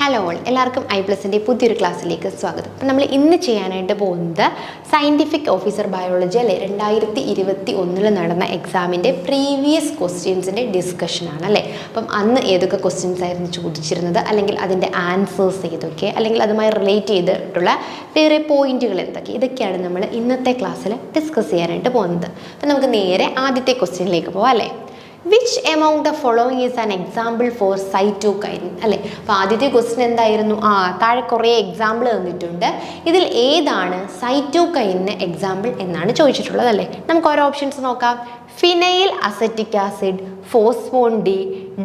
Hello all, എല്ലാവർക്കും ഐ+ൻ്റെ പുതിയൊരു ക്ലാസ്സിലേക്ക് സ്വാഗതം. അപ്പം നമ്മൾ ഇന്ന് ചെയ്യാനായിട്ട് പോകുന്നത് സയൻറ്റിഫിക് ഓഫീസർ ബയോളജി അല്ലേ 2021 നടന്ന എക്സാമിൻ്റെ പ്രീവിയസ് ക്വസ്റ്റ്യൻസിൻ്റെ ഡിസ്കഷനാണ് അല്ലേ. അപ്പം അന്ന് ഏതൊക്കെ ക്വസ്റ്റ്യൻസ് ആയിരുന്നു ചോദിച്ചിരുന്നത്, അല്ലെങ്കിൽ അതിൻ്റെ ആൻസേഴ്സ് ഏതൊക്കെ, അല്ലെങ്കിൽ അതുമായി റിലേറ്റ് ചെയ്തിട്ടുള്ള വേറെ പോയിന്റുകൾ എന്തൊക്കെ, ഇതൊക്കെയാണ് നമ്മൾ ഇന്നത്തെ ക്ലാസ്സിൽ ഡിസ്കസ് ചെയ്യാനായിട്ട് പോകുന്നത്. അപ്പം നമുക്ക് നേരെ ആദ്യത്തെ ക്വസ്റ്റ്യനിലേക്ക് പോകാം അല്ലേ. Which among the following is an example for cytokine അല്ലേ. അപ്പോൾ ആദ്യത്തെ ക്വസ്റ്റ്യൻ എന്തായിരുന്നു? താഴെ കുറേ എക്സാമ്പിൾ തന്നിട്ടുണ്ട്, ഇതിൽ ഏതാണ് സൈറ്റോകൈനിന് എക്സാമ്പിൾ എന്നാണ് ചോദിച്ചിട്ടുള്ളത് അല്ലേ. നമുക്ക് ഓരോ ഓപ്ഷൻസ് നോക്കാം. Phenyl acetic acid, phosphon D,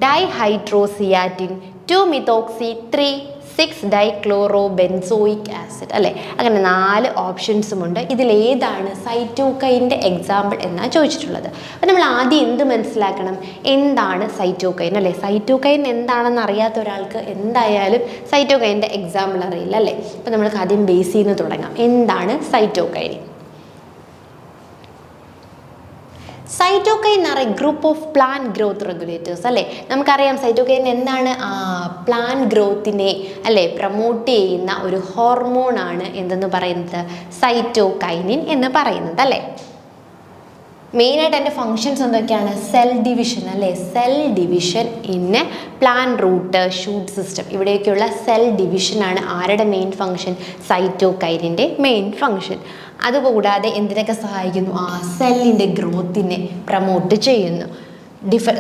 dihydrozeatin, 2-methoxy, dichlorobenzoic acid അല്ലേ. അങ്ങനെ 4 ഓപ്ഷൻസുമുണ്ട്. ഇതിലേതാണ് സൈറ്റോകൈൻ്റെ എക്സാമ്പിൾ എന്നാണ് ചോദിച്ചിട്ടുള്ളത്. അപ്പോൾ നമ്മൾ ആദ്യം എന്ത് മനസ്സിലാക്കണം, എന്താണ് സൈറ്റോകൈൻ അല്ലേ. സൈറ്റോകൈൻ എന്താണെന്ന് അറിയാത്ത ഒരാൾക്ക് എന്തായാലും സൈറ്റോകൈൻ്റെ എക്സാമ്പിൾ അറിയില്ല അല്ലേ. അപ്പോൾ നമ്മൾക്ക് ആദ്യം ബേസിൽ നിന്ന് തുടങ്ങാം. എന്താണ് cytokine? Cytokine are a group of plant growth regulators അല്ലേ. നമുക്കറിയാം സൈറ്റോകൈൻ എന്താണ്, പ്ലാന്റ് ഗ്രോത്തിനെ അല്ലേ പ്രൊമോട്ട് ചെയ്യുന്ന ഒരു ഹോർമോണാണ് എന്തെന്ന് പറയുന്നത്, സൈറ്റോകൈനിൻ എന്ന് പറയുന്നത് അല്ലേ. മെയിനായിട്ട് എൻ്റെ ഫങ്ഷൻസ് എന്തൊക്കെയാണ്? സെൽ ഡിവിഷൻ അല്ലേ. Cell division in plant root shoot system, ഇവിടെയൊക്കെയുള്ള സെൽ ഡിവിഷനാണ് ആരുടെ മെയിൻ ഫങ്ഷൻ? സൈറ്റോകൈനിൻ്റെ മെയിൻ ഫങ്ഷൻ. അതുകൂടാതെ എന്തിനൊക്കെ സഹായിക്കുന്നു? സെല്ലിൻ്റെ ഗ്രോത്തിനെ പ്രൊമോട്ട് ചെയ്യുന്നു.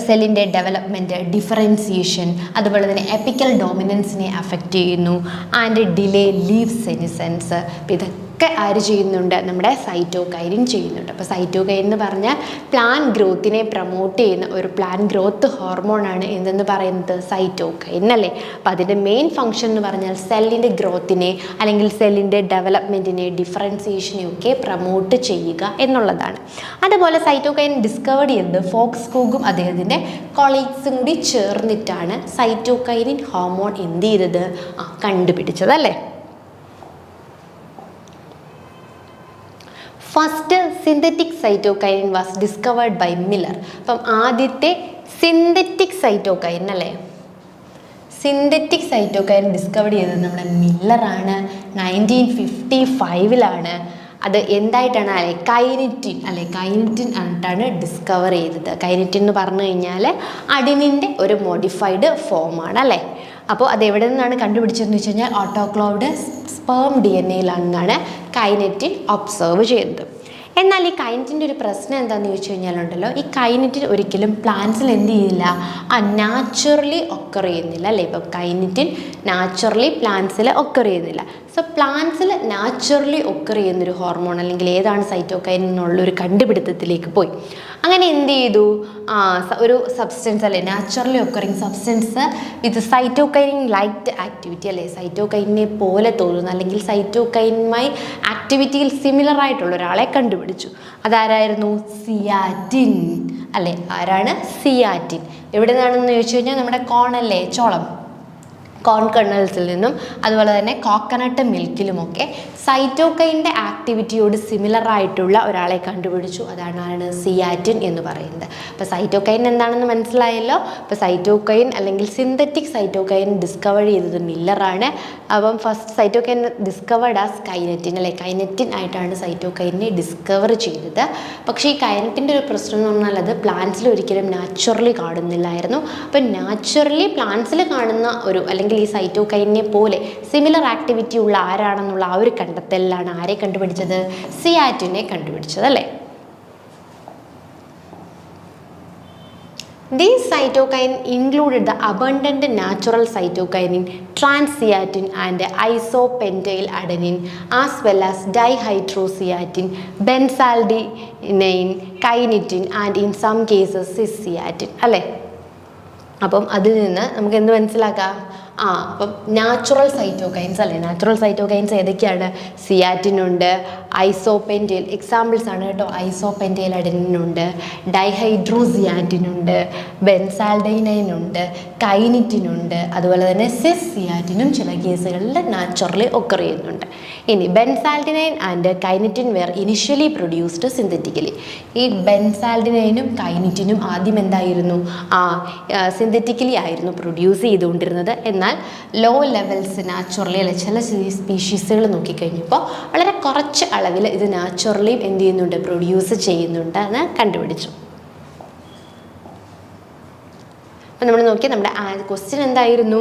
സെല്ലിൻ്റെ ഡെവലപ്മെൻറ്റ്, ഡിഫറൻസിയേഷൻ, അതുപോലെ തന്നെ എപ്പിക്കൽ ഡോമിനൻസിനെ അഫക്റ്റ് ചെയ്യുന്നു, ആൻഡ് ഡിലേ ലീവ് സെനിസൻസ്. ഇതൊക്കെ ആര് ചെയ്യുന്നുണ്ട്? നമ്മുടെ സൈറ്റോകൈനിൻ ചെയ്യുന്നുണ്ട്. അപ്പോൾ സൈറ്റോകൈൻ എന്ന് പറഞ്ഞാൽ പ്ലാന്റ് ഗ്രോത്തിനെ പ്രൊമോട്ട് ചെയ്യുന്ന ഒരു പ്ലാന്റ് ഗ്രോത്ത് ഹോർമോണാണ് എന്തെന്ന് പറയുന്നത്, സൈറ്റോകൈൻ അല്ലേ. അപ്പോൾ അതിൻ്റെ മെയിൻ ഫങ്ഷൻ എന്ന് പറഞ്ഞാൽ സെല്ലിൻ്റെ ഗ്രോത്തിനെ അല്ലെങ്കിൽ സെല്ലിൻ്റെ ഡെവലപ്മെൻറ്റിനെ, ഡിഫറൻസിയേഷനെ ഒക്കെ പ്രൊമോട്ട് ചെയ്യുക എന്നുള്ളതാണ്. അതുപോലെ സൈറ്റോകൈൻ ഡിസ്കവർ ചെയ്തത് ഫോക്സ് കൂഗും അദ്ദേഹത്തിൻ്റെ കൊളീഗ്സും കൂടി ചേർന്നിട്ടാണ് സൈറ്റോകൈനിൻ ഹോർമോൺ എന്ത് ചെയ്തത്, കണ്ടുപിടിച്ചത് അല്ലേ. First synthetic cytokinin was discovered by Miller. അപ്പം ആദ്യത്തെ സിന്തറ്റിക് സൈറ്റോകൈൻ അല്ലേ, സിന്തറ്റിക് സൈറ്റോകൈൻ ഡിസ്കവർ ചെയ്തത് നമ്മുടെ മില്ലറാണ്. 1955 അത് എന്തായിട്ടാണ് അല്ലെ, കൈനറ്റിൻ അല്ലെ, കൈനറ്റിൻ ആയിട്ടാണ് ഡിസ്കവർ ചെയ്തത്. കൈനറ്റിൻ എന്ന് പറഞ്ഞു കഴിഞ്ഞാൽ അഡിനിൻ്റെ ഒരു മോഡിഫൈഡ് ഫോമാണ് അല്ലേ. അപ്പോൾ അത് എവിടെ നിന്നാണ് കണ്ടുപിടിച്ചതെന്ന് വെച്ച് കഴിഞ്ഞാൽ ഓട്ടോക്ലോവ്ഡ് സ്പേം DNA-യിലാണെന്നാണ് കൈനറ്റിൻ ഒബ്സർവ് ചെയ്തത്. എന്നാൽ ഈ കൈനറ്റിൻ്റെ ഒരു പ്രശ്നം എന്താണെന്ന് ചോദിച്ചു കഴിഞ്ഞാലുണ്ടല്ലോ, ഈ കൈനറ്റിൻ ഒരിക്കലും പ്ലാന്റ്സിൽ എന്ത് ചെയ്യില്ല, നാച്ചുറലി ഒക്കർ ചെയ്യുന്നില്ല അല്ലേ. ഇപ്പം കൈനറ്റിൻ നാച്ചുറലി പ്ലാന്റ്സിൽ ഒക്കർ ചെയ്യുന്നില്ല. സോ പ്ലാന്റ്സിൽ നാച്ചുറലി ഒക്കർ ചെയ്യുന്നൊരു ഹോർമോൺ അല്ലെങ്കിൽ ഏതാണ് സൈറ്റോകൈൻ എന്നുള്ളൊരു കണ്ടുപിടുത്തത്തിലേക്ക് പോയി. അങ്ങനെ എന്ത് ചെയ്തു, ഒരു സബ്സ്റ്റൻസ് അല്ലേ, നാച്ചുറലി ഒക്കറിങ് സബ്സ്റ്റൻസ് വിത്ത് സൈറ്റോകൈനിൻ ലൈക്ഡ് ആക്ടിവിറ്റി അല്ലേ, സൈറ്റോകൈനിനെ പോലെ തോന്നുന്നു അല്ലെങ്കിൽ സൈറ്റോകൈനുമായി ആക്ടിവിറ്റിയിൽ സിമിലർ ആയിട്ടുള്ള ഒരാളെ കണ്ടുപിടിച്ചു. അതാരായിരുന്നു? സിയാറ്റിൻ അല്ലേ. ആരാണ്? സിയാറ്റിൻ. എവിടെ നിന്നാണെന്ന് ചോദിച്ചു കഴിഞ്ഞാൽ നമ്മുടെ കോണല്ലേ, ചോളം, കോൺ കണ്ണൽസിൽ നിന്നും അതുപോലെ തന്നെ കോക്കനട്ട് മിൽക്കിലുമൊക്കെ സൈറ്റോകൈൻ്റെ ആക്ടിവിറ്റിയോട് സിമിലർ ആയിട്ടുള്ള ഒരാളെ കണ്ടുപിടിച്ചു. അതാണ് സിയാറ്റിൻ എന്ന് പറയുന്നത്. അപ്പോൾ സൈറ്റോകൈൻ എന്താണെന്ന് മനസ്സിലായല്ലോ. അപ്പോൾ സൈറ്റോകൈൻ അല്ലെങ്കിൽ സിന്തറ്റിക് സൈറ്റോകൈൻ ഡിസ്കവർ ചെയ്തത് മില്ലറാണ്. അപ്പം ഫസ്റ്റ് സൈറ്റോകൈൻ ഡിസ്കവേർഡ് ആസ് കൈനറ്റിൻ അല്ലെ, കൈനറ്റിൻ ആയിട്ടാണ് സൈറ്റോകൈനെ ഡിസ്കവർ ചെയ്തത്. പക്ഷേ ഈ കൈനറ്റിൻ്റെ ഒരു പ്രശ്നം എന്ന് പറഞ്ഞാൽ അത് പ്ലാന്റ്സിൽ ഒരിക്കലും നാച്ചുറലി കാണുന്നില്ലായിരുന്നു. അപ്പം നാച്ചുറലി പ്ലാന്റ്സിൽ കാണുന്ന ഒരു അല്ലെങ്കിൽ ഈ സൈറ്റോകൈനെ പോലെ സിമിലർ ആക്ടിവിറ്റി ഉള്ള ആരാണെന്നുള്ള ആ ഒരു കണ്ടെത്തലിലാണ് ആരെ കണ്ടുപിടിച്ചത്? സിയാറ്റിനെ കണ്ടുപിടിച്ചത് അല്ലേ. These cytokine included the abundant natural cytokinin, trans-zeatin and isopentyl adenine, as well as dihydroxyzeatin, benzaldehyde, kinetin and in some cases cis-zeatin അല്ലേ. അപ്പം അതിൽ നിന്ന് നമുക്ക് എന്ത് മനസ്സിലാക്കാം? അപ്പം നാച്ചുറൽ സൈറ്റോകൈൻസ് അല്ലേ. നാച്ചുറൽ സൈറ്റോകൈൻസ് ഏതൊക്കെയാണ്? സിയാറ്റിനുണ്ട്, ഐസോപെൻറ്റൈൽ എക്സാമ്പിൾസ് ആണ് കേട്ടോ. ഐസോപെൻറ്റൈൽ അഡെനിനുണ്ട്, ഡൈഹൈഡ്രോസിയാറ്റിനുണ്ട്, ബെൻസാൽഡൈനുണ്ട്, കൈനിറ്റിനുണ്ട്, അതുപോലെ തന്നെ സിയാറ്റിനും ചില കേസുകളിൽ നാച്ചുറലി ഒക്കർ ചെയ്യുന്നുണ്ട്. ഇനി benzyladenine and kinetin were initially produced synthetically. ഈ ബെൻസാൽഡിനൈനും കൈനിറ്റിനും ആദ്യം എന്തായിരുന്നു? സിന്തറ്റിക്കലി ആയിരുന്നു പ്രൊഡ്യൂസ് ചെയ്തുകൊണ്ടിരുന്നത്. എന്നാൽ എന്നാൽ ലോ ലെവൽസ് നാച്ചുറലി അല്ലെ ചില സ്പീഷീസുകൾ നോക്കിക്കഴിഞ്ഞപ്പോൾ വളരെ കുറച്ച് അളവിൽ ഇത് നാച്ചുറലിയും എന്ത് ചെയ്യുന്നുണ്ട്, പ്രൊഡ്യൂസ് ചെയ്യുന്നുണ്ട് എന്ന് കണ്ടുപിടിച്ചു. അപ്പോൾ നമ്മൾ നോക്കി നമ്മുടെ ക്വസ്റ്റ്യൻ എന്തായിരുന്നു,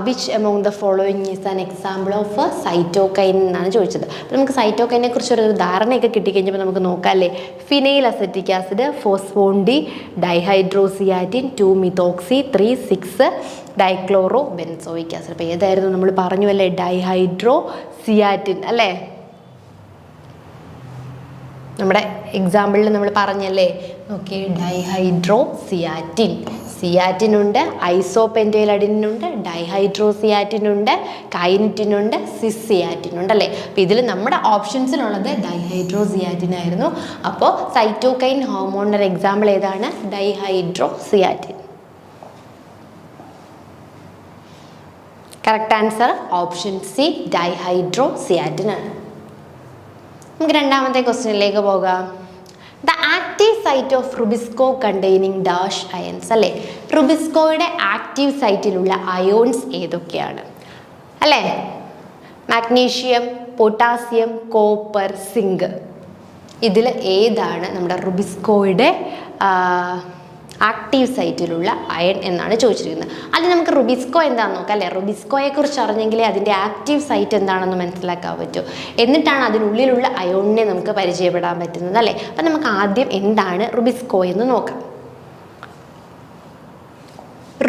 which among the following is an example of cytokine എന്നാണ് ചോദിച്ചത്. അപ്പോൾ നമുക്ക് സൈറ്റോകൈനെ കുറിച്ചൊരു ധാരണയൊക്കെ കിട്ടിക്കഴിഞ്ഞപ്പോൾ നമുക്ക് നോക്കാം അല്ലേ. Phenyl acetic acid, phosphon D dihydrozeatin, 2-മിത്തോക്സി, 3,6 ഡൈക്ലോറോ ബെൻസോയിക് ആസിഡ്. അപ്പോൾ ഏതായിരുന്നു നമ്മൾ പറഞ്ഞു അല്ലേ, ഡൈഹൈഡ്രോസിയാറ്റിൻ അല്ലേ. നമ്മുടെ എക്സാമ്പിളിൽ നമ്മൾ പറഞ്ഞല്ലേ, ഓക്കെ, ഡൈഹൈഡ്രോസിയാറ്റിൻ, സിയാറ്റിനുണ്ട്, ഐസോപെൻറ്റൈലഡിനുണ്ട്, ഡൈഹൈഡ്രോസിയാറ്റിനുണ്ട്, കൈനിറ്റിനുണ്ട്, സിസിയാറ്റിനുണ്ട് അല്ലേ. അപ്പോൾ ഇതിൽ നമ്മുടെ ഓപ്ഷൻസിലുള്ളത് ഡൈഹൈഡ്രോസിയാറ്റിൻ ആയിരുന്നു. അപ്പോൾ സൈറ്റോകൈൻ ഹോർമോണിൻ്റെ എക്സാമ്പിൾ ഏതാണ്, dihydrozeatin. Correct answer option C, dihydrozeatin ആണ്. നമുക്ക് രണ്ടാമത്തെ ക്വസ്റ്റ്യനിലേക്ക് പോകാം. The active site of rubisco containing dash ions അല്ലേ. റുബിസ്കോയുടെ ആക്റ്റീവ് സൈറ്റിലുള്ള അയോൺസ് ഏതൊക്കെയാണ് അല്ലേ. Magnesium, potassium, copper, zinc. ഇതിൽ ഏതാണ് നമ്മുടെ റുബിസ്കോയുടെ ആക്റ്റീവ് സൈറ്റിലുള്ള അയൺ എന്നാണ് ചോദിച്ചിരിക്കുന്നത്. അത് നമുക്ക് റുബിസ്കോ എന്താണെന്ന് നോക്കാം അല്ലേ. റുബിസ്കോയെ കുറിച്ച് അറിഞ്ഞെങ്കിലേ അതിൻ്റെ ആക്റ്റീവ് സൈറ്റ് എന്താണെന്ന് മനസ്സിലാക്കാൻ പറ്റൂ. എന്നിട്ടാണ് അതിനുള്ളിലുള്ള അയോണിനെ നമുക്ക് പരിചയപ്പെടാൻ പറ്റുന്നത് അല്ലേ. അപ്പം നമുക്ക് ആദ്യം എന്താണ് റുബിസ്കോ എന്ന് നോക്കാം.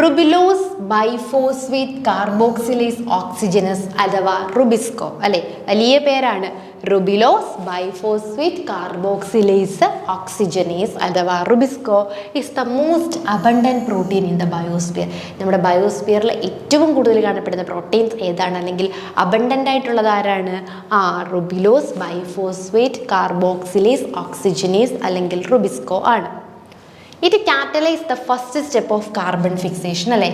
റുബിലോസ് ബൈഫോസ്ഫേറ്റ് കാർബോക്സിലേസ് ഓക്സിജനസ് അഥവാ റുബിസ്കോ അല്ലേ, വലിയ പേരാണ്. റുബിലോസ് ബൈഫോസ്ഫേറ്റ് കാർബോക്സിലേസ് ഓക്സിജനേസ് അഥവാ RuBisCO is the most abundant protein in the biosphere. നമ്മുടെ ബയോസ്ഫിയറിൽ ഏറ്റവും കൂടുതൽ കാണപ്പെടുന്ന പ്രോട്ടീൻസ് ഏതാണ്, അല്ലെങ്കിൽ അബണ്ടൻ്റ് ആയിട്ടുള്ളത് ആരാണ്, റുബിലോസ് ബൈഫോസ്ഫേറ്റ് കാർബോക്സിലേസ് ഓക്സിജനേസ് അല്ലെങ്കിൽ റുബിസ്കോ ആണ്. It catalyzes the first step of carbon fixation അല്ലേ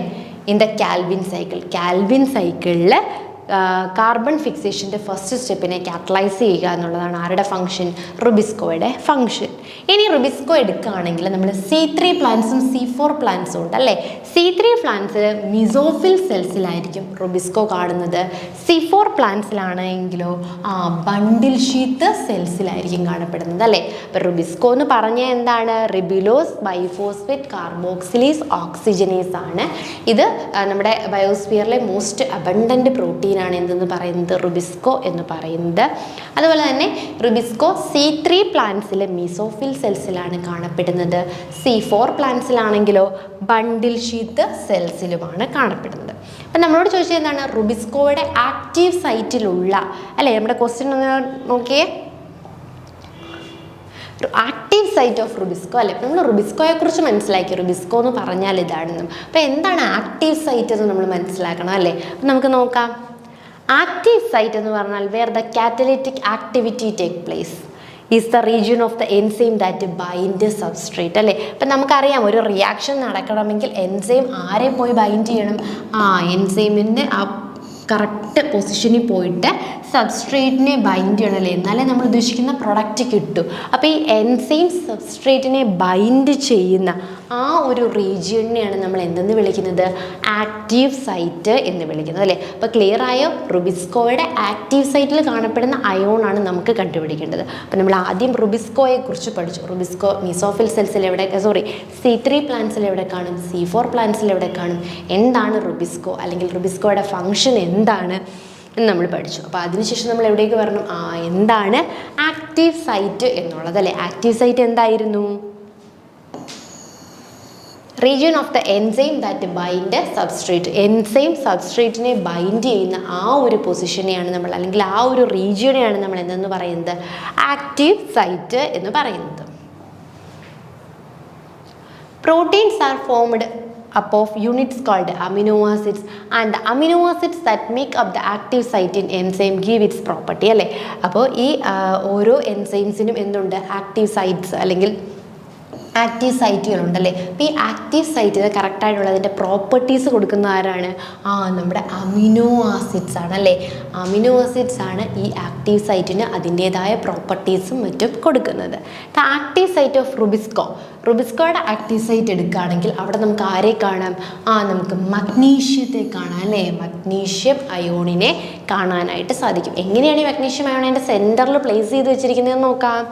in the Calvin cycle. Calvin സൈക്കിളിൽ കാർബൺ ഫിക്സേഷൻ്റെ ഫസ്റ്റ് സ്റ്റെപ്പിനെ കാറ്റലൈസ് ചെയ്യുക എന്നുള്ളതാണ് ആരുടെ ഫംഗ്ഷൻ, റുബിസ്കോയുടെ ഫംഗ്ഷൻ. ഇനി റുബിസ്കോ എടുക്കുകയാണെങ്കിൽ നമ്മൾ C3 പ്ലാന്റ്സും C4 പ്ലാന്റ്സും ഉണ്ട് അല്ലേ. C3 പ്ലാന്റ്സിൽ മിസോഫിൽ സെൽസിലായിരിക്കും റുബിസ്കോ കാണുന്നത്. C4 പ്ലാന്റ്സിലാണെങ്കിലോ ബണ്ടിൽ ഷീത്ത് സെൽസിലായിരിക്കും കാണപ്പെടുന്നത് അല്ലേ. അപ്പോൾ റുബിസ്കോ എന്ന് പറഞ്ഞാൽ എന്താണ്, റിബിലോസ് ബൈഫോസ്ഫേറ്റ് കാർബോക്സിലേസ് ഓക്സിജനേസ് ആണ്. ഇത് നമ്മുടെ ബയോസ്ഫിയറിലെ മോസ്റ്റ് അബണ്ടൻറ്റ് പ്രോട്ടീൻ ആണ് എന്തെന്ന് പറയുന്നത്, റുബിസ്കോ എന്ന് പറയുന്നത്. അതുപോലെ തന്നെ റുബിസ്കോ C3 പ്ലാന്റ്സിൽ മീസോഫിൽ സെൽസിലാണ് കാണപ്പെടുന്നത്. C4 പ്ലാന്റ്സിലാണെങ്കിലോ ബണ്ടിൽ ഷീത്ത് സെൽസിലുമാണ് കാണപ്പെടുന്നത്. അപ്പം നമ്മളോട് ചോദിച്ചത് എന്താണ്, റുബിസ്കോയുടെ ആക്റ്റീവ് സൈറ്റിലുള്ള അല്ലേ. നമ്മുടെ ക്വസ്റ്റ്യൻ ഒന്ന് നോക്കിയേ, ആക്റ്റീവ് സൈറ്റ് ഓഫ് റുബിസ്കോ അല്ലേ. അപ്പം നമ്മൾ റുബിസ്കോയെ കുറിച്ച് മനസ്സിലാക്കി, റുബിസ്കോ എന്ന് പറഞ്ഞാൽ ഇതാണെന്നും. അപ്പോൾ എന്താണ് ആക്റ്റീവ് സൈറ്റ് എന്ന് നമ്മൾ മനസ്സിലാക്കണം അല്ലേ. അപ്പം നമുക്ക് നോക്കാം. ആക്റ്റീവ് സൈറ്റ് എന്ന് പറഞ്ഞാൽ where the catalytic activity take place is the region of the enzyme that bind substrate അല്ലേ. അപ്പം നമുക്കറിയാം ഒരു റിയാക്ഷൻ നടക്കണമെങ്കിൽ എൻസൈം ആരെ പോയി ബൈൻഡ് ചെയ്യണം, എൻസൈമിൻ്റെ കറക്റ്റ് പൊസിഷനിൽ പോയിട്ട് സബ്സ്ട്രേറ്റിനെ ബൈൻഡ് ചെയ്യണം അല്ലേ, എന്നാലേ നമ്മൾ ഉദ്ദേശിക്കുന്ന പ്രൊഡക്റ്റ് കിട്ടും. അപ്പോൾ ഈ എൻസൈം സബ്സ്ട്രേറ്റിനെ ബൈൻഡ് ചെയ്യുന്ന ആ ഒരു റീജിയണിനെയാണ് നമ്മൾ എന്തെന്ന് വിളിക്കുന്നത്, ആക്റ്റീവ് സൈറ്റ് എന്ന് വിളിക്കുന്നത് അല്ലേ. അപ്പോൾ ക്ലിയർ ആയോ, റുബിസ്കോയുടെ ആക്റ്റീവ് സൈറ്റിൽ കാണപ്പെടുന്ന അയോണാണ് നമുക്ക് കണ്ടുപിടിക്കേണ്ടത്. അപ്പോൾ നമ്മൾ ആദ്യം റുബിസ്കോയെ കുറിച്ച് പഠിച്ചു. റുബിസ്കോ മീസോഫിൽ സെൽസിൽ എവിടെ, C3 പ്ലാന്റ്സിൽ എവിടെ കാണും, C4 പ്ലാന്റ്സിൽ എവിടെ കാണും, എന്താണ് റുബിസ്കോ അല്ലെങ്കിൽ റുബിസ്കോയുടെ ഫംഗ്ഷൻ എന്താണ് എന്ന് നമ്മൾ പഠിച്ചു. അപ്പോൾ അതിനുശേഷം നമ്മൾ എവിടേക്ക് വരണം, എന്താണ് ആക്റ്റീവ് സൈറ്റ് എന്നുള്ളത് അല്ലേ. ആക്റ്റീവ് സൈറ്റ് എന്തായിരുന്നു, region of the enzyme that bind substrate. Enzyme സബ്സ്ട്രേറ്റിനെ ബൈൻഡ് ചെയ്യുന്ന ആ ഒരു പൊസിഷനെയാണ് നമ്മൾ, അല്ലെങ്കിൽ ആ ഒരു റീജിയനെയാണ് നമ്മൾ എന്തെന്ന് പറയുന്നത്, ആക്റ്റീവ് സൈറ്റ് എന്ന് പറയുന്നത്. Proteins are formed up of units called amino acids, and the amino acids that make up the active site in enzyme give its property അല്ലേ. അപ്പോൾ ഈ ഓരോ എൻസൈംസിനും എന്തുണ്ട്, ആക്റ്റീവ് സൈറ്റ്സ് അല്ലെങ്കിൽ ആക്റ്റീവ് സൈറ്റുകളുണ്ടല്ലേ. അപ്പോൾ ഈ ആക്റ്റീവ് സൈറ്റിന് കറക്റ്റായിട്ടുള്ള അതിൻ്റെ പ്രോപ്പർട്ടീസ് കൊടുക്കുന്ന ആരാണ്? നമ്മുടെ അമിനോ ആസിഡ്സ് ആണല്ലേ. അമിനോ ആസിഡ്സ് ആണ് ഈ ആക്റ്റീവ് സൈറ്റിന് അതിൻ്റേതായ പ്രോപ്പർട്ടീസും മറ്റും കൊടുക്കുന്നത്. ദ ആക്റ്റീവ് സൈറ്റ് ഓഫ് റുബിസ്കോയുടെ ആക്റ്റീവ് സൈറ്റ് എടുക്കുകയാണെങ്കിൽ അവിടെ നമുക്ക് ആരെ കാണാം? നമുക്ക് മഗ്നീഷ്യത്തെ കാണാം അല്ലേ. മഗ്നീഷ്യം അയോണിനെ കാണാനായിട്ട് സാധിക്കും. എങ്ങനെയാണ് ഈ മഗ്നീഷ്യം അയോൺ അതിൻ്റെ സെൻറ്ററിൽ പ്ലേസ് ചെയ്ത് വെച്ചിരിക്കുന്നതെന്ന് നോക്കാം.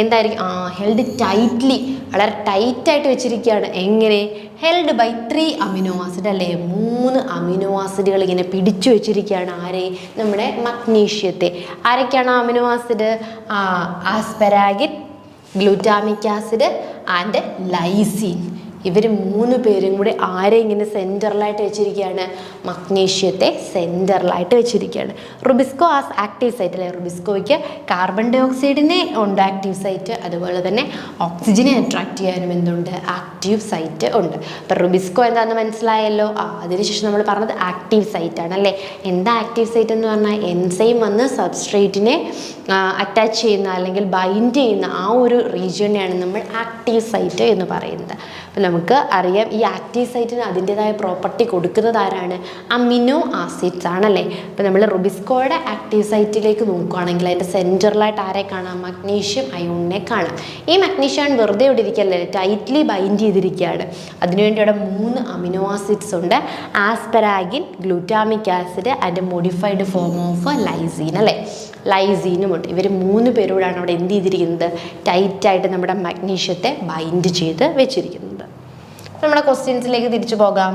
എന്തായിരിക്കും? ഹെൽഡ് ടൈറ്റ്ലി, വളരെ ടൈറ്റായിട്ട് വെച്ചിരിക്കുകയാണ്. എങ്ങനെ? ഹെൽഡ് ബൈ 3 അമിനോ ആസിഡ് അല്ലേ. 3 അമിനോ ആസിഡുകൾ ഇങ്ങനെ പിടിച്ചു വെച്ചിരിക്കുകയാണ്. ആരെ? നമ്മുടെ മഗ്നീഷ്യത്തെ. ആരൊക്കെയാണ് amino acid? Asparagine, glutamic acid and lysine. ഇവർ 3 പേരും കൂടി ആരെ ഇങ്ങനെ സെൻറ്ററിലായിട്ട് വെച്ചിരിക്കുകയാണ്? മഗ്നീഷ്യത്തെ സെൻറ്ററിലായിട്ട് വെച്ചിരിക്കുകയാണ്. റുബിസ്കോ ആസ് ആക്റ്റീവ് സൈറ്റ് അല്ലേ. റുബിസ്കോയ്ക്ക് കാർബൺ ഡൈ ഓക്സൈഡിനെ ഉണ്ട് ആക്റ്റീവ് സൈറ്റ്, അതുപോലെ തന്നെ ഓക്സിജനെ അട്രാക്ട് ചെയ്യാനും എന്തുണ്ട്? ആക്റ്റീവ് സൈറ്റ് ഉണ്ട്. അപ്പം റുബിസ്കോ എന്താണെന്ന് മനസ്സിലായല്ലോ. അതിനുശേഷം നമ്മൾ പറഞ്ഞത് ആക്റ്റീവ് സൈറ്റ് ആണല്ലേ. എന്താ ആക്റ്റീവ് സൈറ്റ് എന്ന് പറഞ്ഞാൽ? എൻസൈം വന്ന് സബ്സ്ട്രേറ്റിനെ അറ്റാച്ച് ചെയ്യുന്ന അല്ലെങ്കിൽ ബൈൻഡ് ചെയ്യുന്ന ആ ഒരു റീജിയനെയാണ് നമ്മൾ ആക്റ്റീവ് സൈറ്റ് എന്ന് പറയുന്നത്. അപ്പം നമുക്ക് അറിയാം ഈ ആക്റ്റീവ് സൈറ്റിന് അതിൻ്റേതായ പ്രോപ്പർട്ടി കൊടുക്കുന്നത് ആരാണ്? അമിനോ ആസിഡ്സ് ആണല്ലേ. അപ്പോൾ നമ്മൾ റുബിസ്കോയുടെ ആക്റ്റീവ് സൈറ്റിലേക്ക് നോക്കുകയാണെങ്കിൽ അതിൻ്റെ സെൻറ്ററിലായിട്ട് ആരെ കാണാം? മഗ്നീഷ്യം അയോണിനെ കാണാം. ഈ മഗ്നീഷ്യം അയോൺ വെറുതെ ഇവിടെ ഇരിക്കല്ലേ, ടൈറ്റ്ലി ബൈൻഡ് ചെയ്തിരിക്കുകയാണ്. അതിനുവേണ്ടി അവിടെ 3 അമിനോ ആസിഡ്സ് ഉണ്ട്. Asparagine, glutamic acid and modified form of lysine അല്ലേ. ലൈസീനുമുണ്ട്. ഇവർ 3 പേരോടാണ് അവിടെ എന്ത് ചെയ്തിരിക്കുന്നത്? ടൈറ്റായിട്ട് നമ്മുടെ മഗ്നീഷ്യത്തെ ബൈൻഡ് ചെയ്ത് വെച്ചിരിക്കുന്നത്. നമ്മുടെ ക്വസ്റ്റ്യൻസിലേക്ക് തിരിച്ചു പോകാം.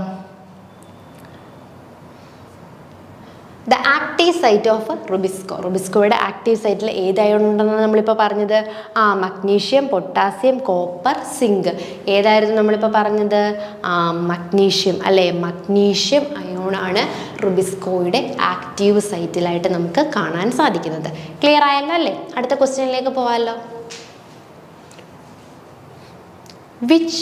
ദ ആക്റ്റീവ് സൈറ്റ് ഓഫ് റുബിസ്കോയുടെ ആക്റ്റീവ് സൈറ്റിൽ ഏത് അയോൺ ഉണ്ടെന്നാണ് നമ്മളിപ്പോൾ പറഞ്ഞത്? Magnesium, potassium, copper, zinc. ഏതായിരുന്നു നമ്മളിപ്പോൾ പറഞ്ഞത്? മഗ്നീഷ്യം അല്ലേ. മഗ്നീഷ്യം അയോണാണ് റുബിസ്കോയുടെ ആക്റ്റീവ് സൈറ്റിലായിട്ട് നമുക്ക് കാണാൻ സാധിക്കുന്നത്. ക്ലിയർ ആയല്ലോ അല്ലേ? അടുത്ത ക്വസ്റ്റ്യനിലേക്ക് പോകാമല്ലോ. Which